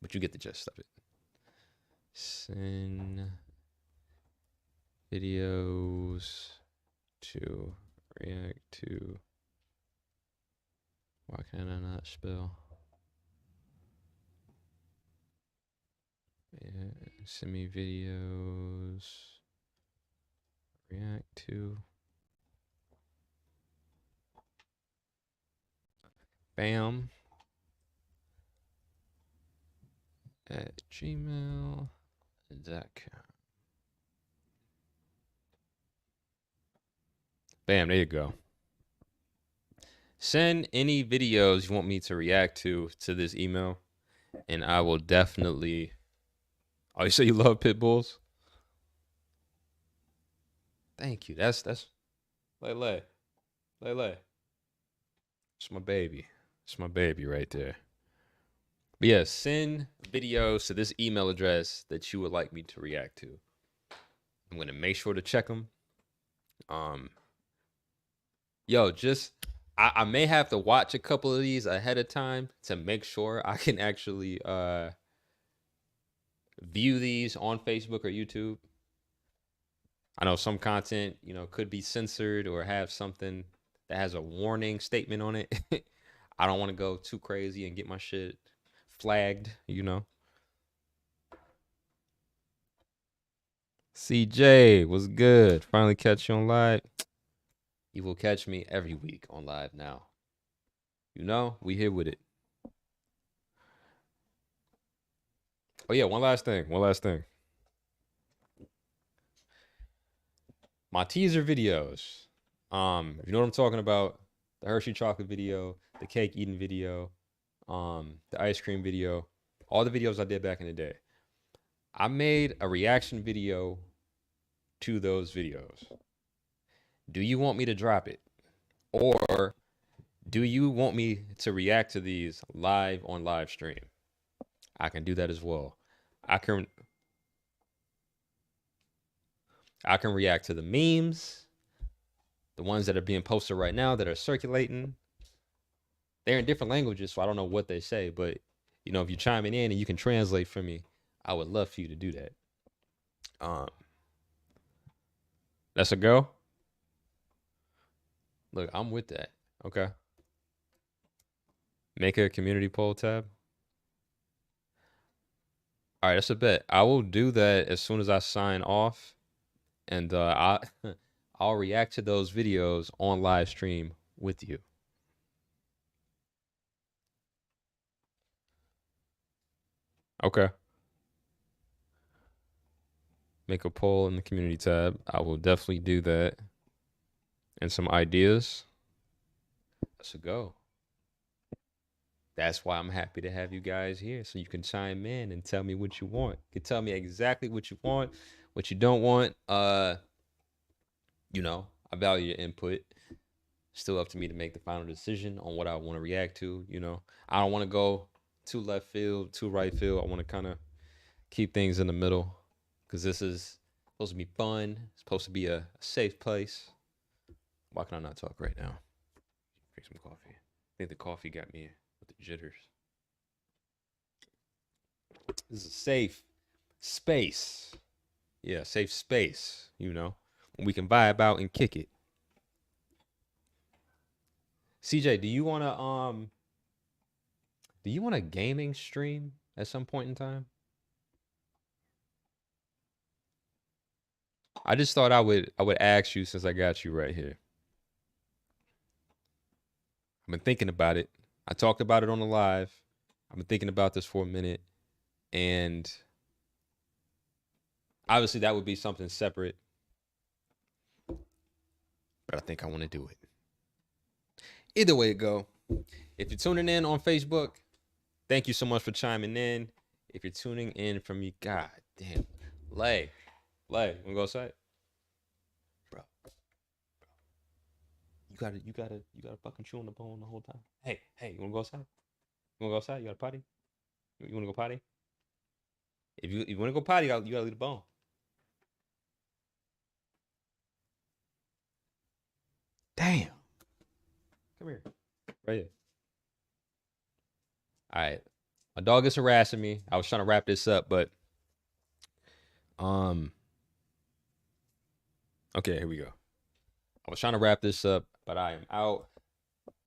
But you get the gist of it. Send videos to react to. Why can I not spell? Yeah, send me videos. React to. Bam. At gmail.com. Bam, there you go. Send any videos you want me to react to this email, and I will definitely. Oh, you say you love pit bulls? Thank you. That's Lele. It's my baby. It's my baby right there. But yeah, send videos to this email address that you would like me to react to. I'm gonna make sure to check them. I may have to watch a couple of these ahead of time to make sure I can actually view these on Facebook or YouTube. I know some content, could be censored or have something that has a warning statement on it. I don't want to go too crazy and get my shit flagged, CJ, what's good? Finally catch you on live. You will catch me every week on live now. We here with it. Oh yeah, one last thing. My teaser videos. If you know what I'm talking about, the Hershey chocolate video, the cake eating video, the ice cream video, all the videos I did back in the day. I made a reaction video to those videos. Do you want me to drop it? Or do you want me to react to these live on live stream? I can do that as well. I can react to the memes, the ones that are being posted right now that are circulating. They're in different languages, so I don't know what they say, but if you're chiming in and you can translate for me, I would love for you to do that. That's a go. Look, I'm with that. Okay. Make a community poll tab. All right, that's a bet. I will do that as soon as I sign off, and I'll react to those videos on live stream with you. Okay. Make a poll in the community tab. I will definitely do that. And some ideas. Let's go. That's why I'm happy to have you guys here, so you can chime in and tell me what you want. You can tell me exactly what you want, what you don't want. I value your input. Still up to me to make the final decision on what I want to react to. I don't want to go too left field, too right field. I want to kind of keep things in the middle, because this is supposed to be fun. It's supposed to be a safe place. Why can I not talk right now? Drink some coffee. I think the coffee got me with the jitters. This is a safe space. Yeah, safe space, we can vibe out and kick it. CJ, do you want a gaming stream at some point in time? I just thought I would ask you, since I got you right here. I've been thinking about it. I talked about it on the live. I've been thinking about this for a minute, and obviously that would be something separate, but I think I want to do it. Either way it go. If you're tuning in on Facebook, thank you so much for chiming in. If you're tuning in from me, god damn, Lay, wanna go outside? gotta fucking chew on the bone the whole time. Hey, you wanna go outside? You wanna go outside? You gotta potty? You wanna go potty? If you wanna go potty, you gotta leave the bone. Damn. Come here. Right here. All right. My dog is harassing me. I was trying to wrap this up, but okay, here we go. I was trying to wrap this up, but I am out.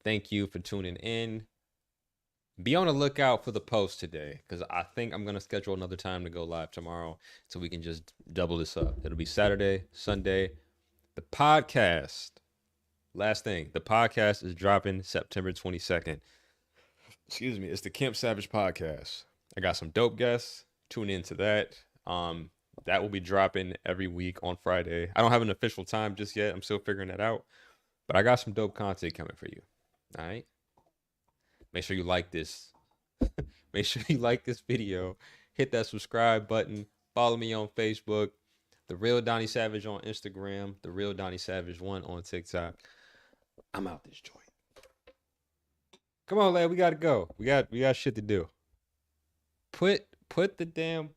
Thank you for tuning in. Be on the lookout for the post today, because I think I'm going to schedule another time to go live tomorrow so we can just double this up. It'll be Saturday, Sunday. The podcast, last thing, the podcast is dropping September 22nd. Excuse me. It's the Kemp Savage Podcast. I got some dope guests. Tune into that. That will be dropping every week on Friday. I don't have an official time just yet. I'm still figuring that out. But I got some dope content coming for you. All right? Make sure you like this. Make sure you like this video. Hit that subscribe button. Follow me on Facebook. The Real Donnie Savage on Instagram. The Real Donnie Savage 1 on TikTok. I'm out this joint. Come on, lad. We got to go. We got shit to do. Put the damn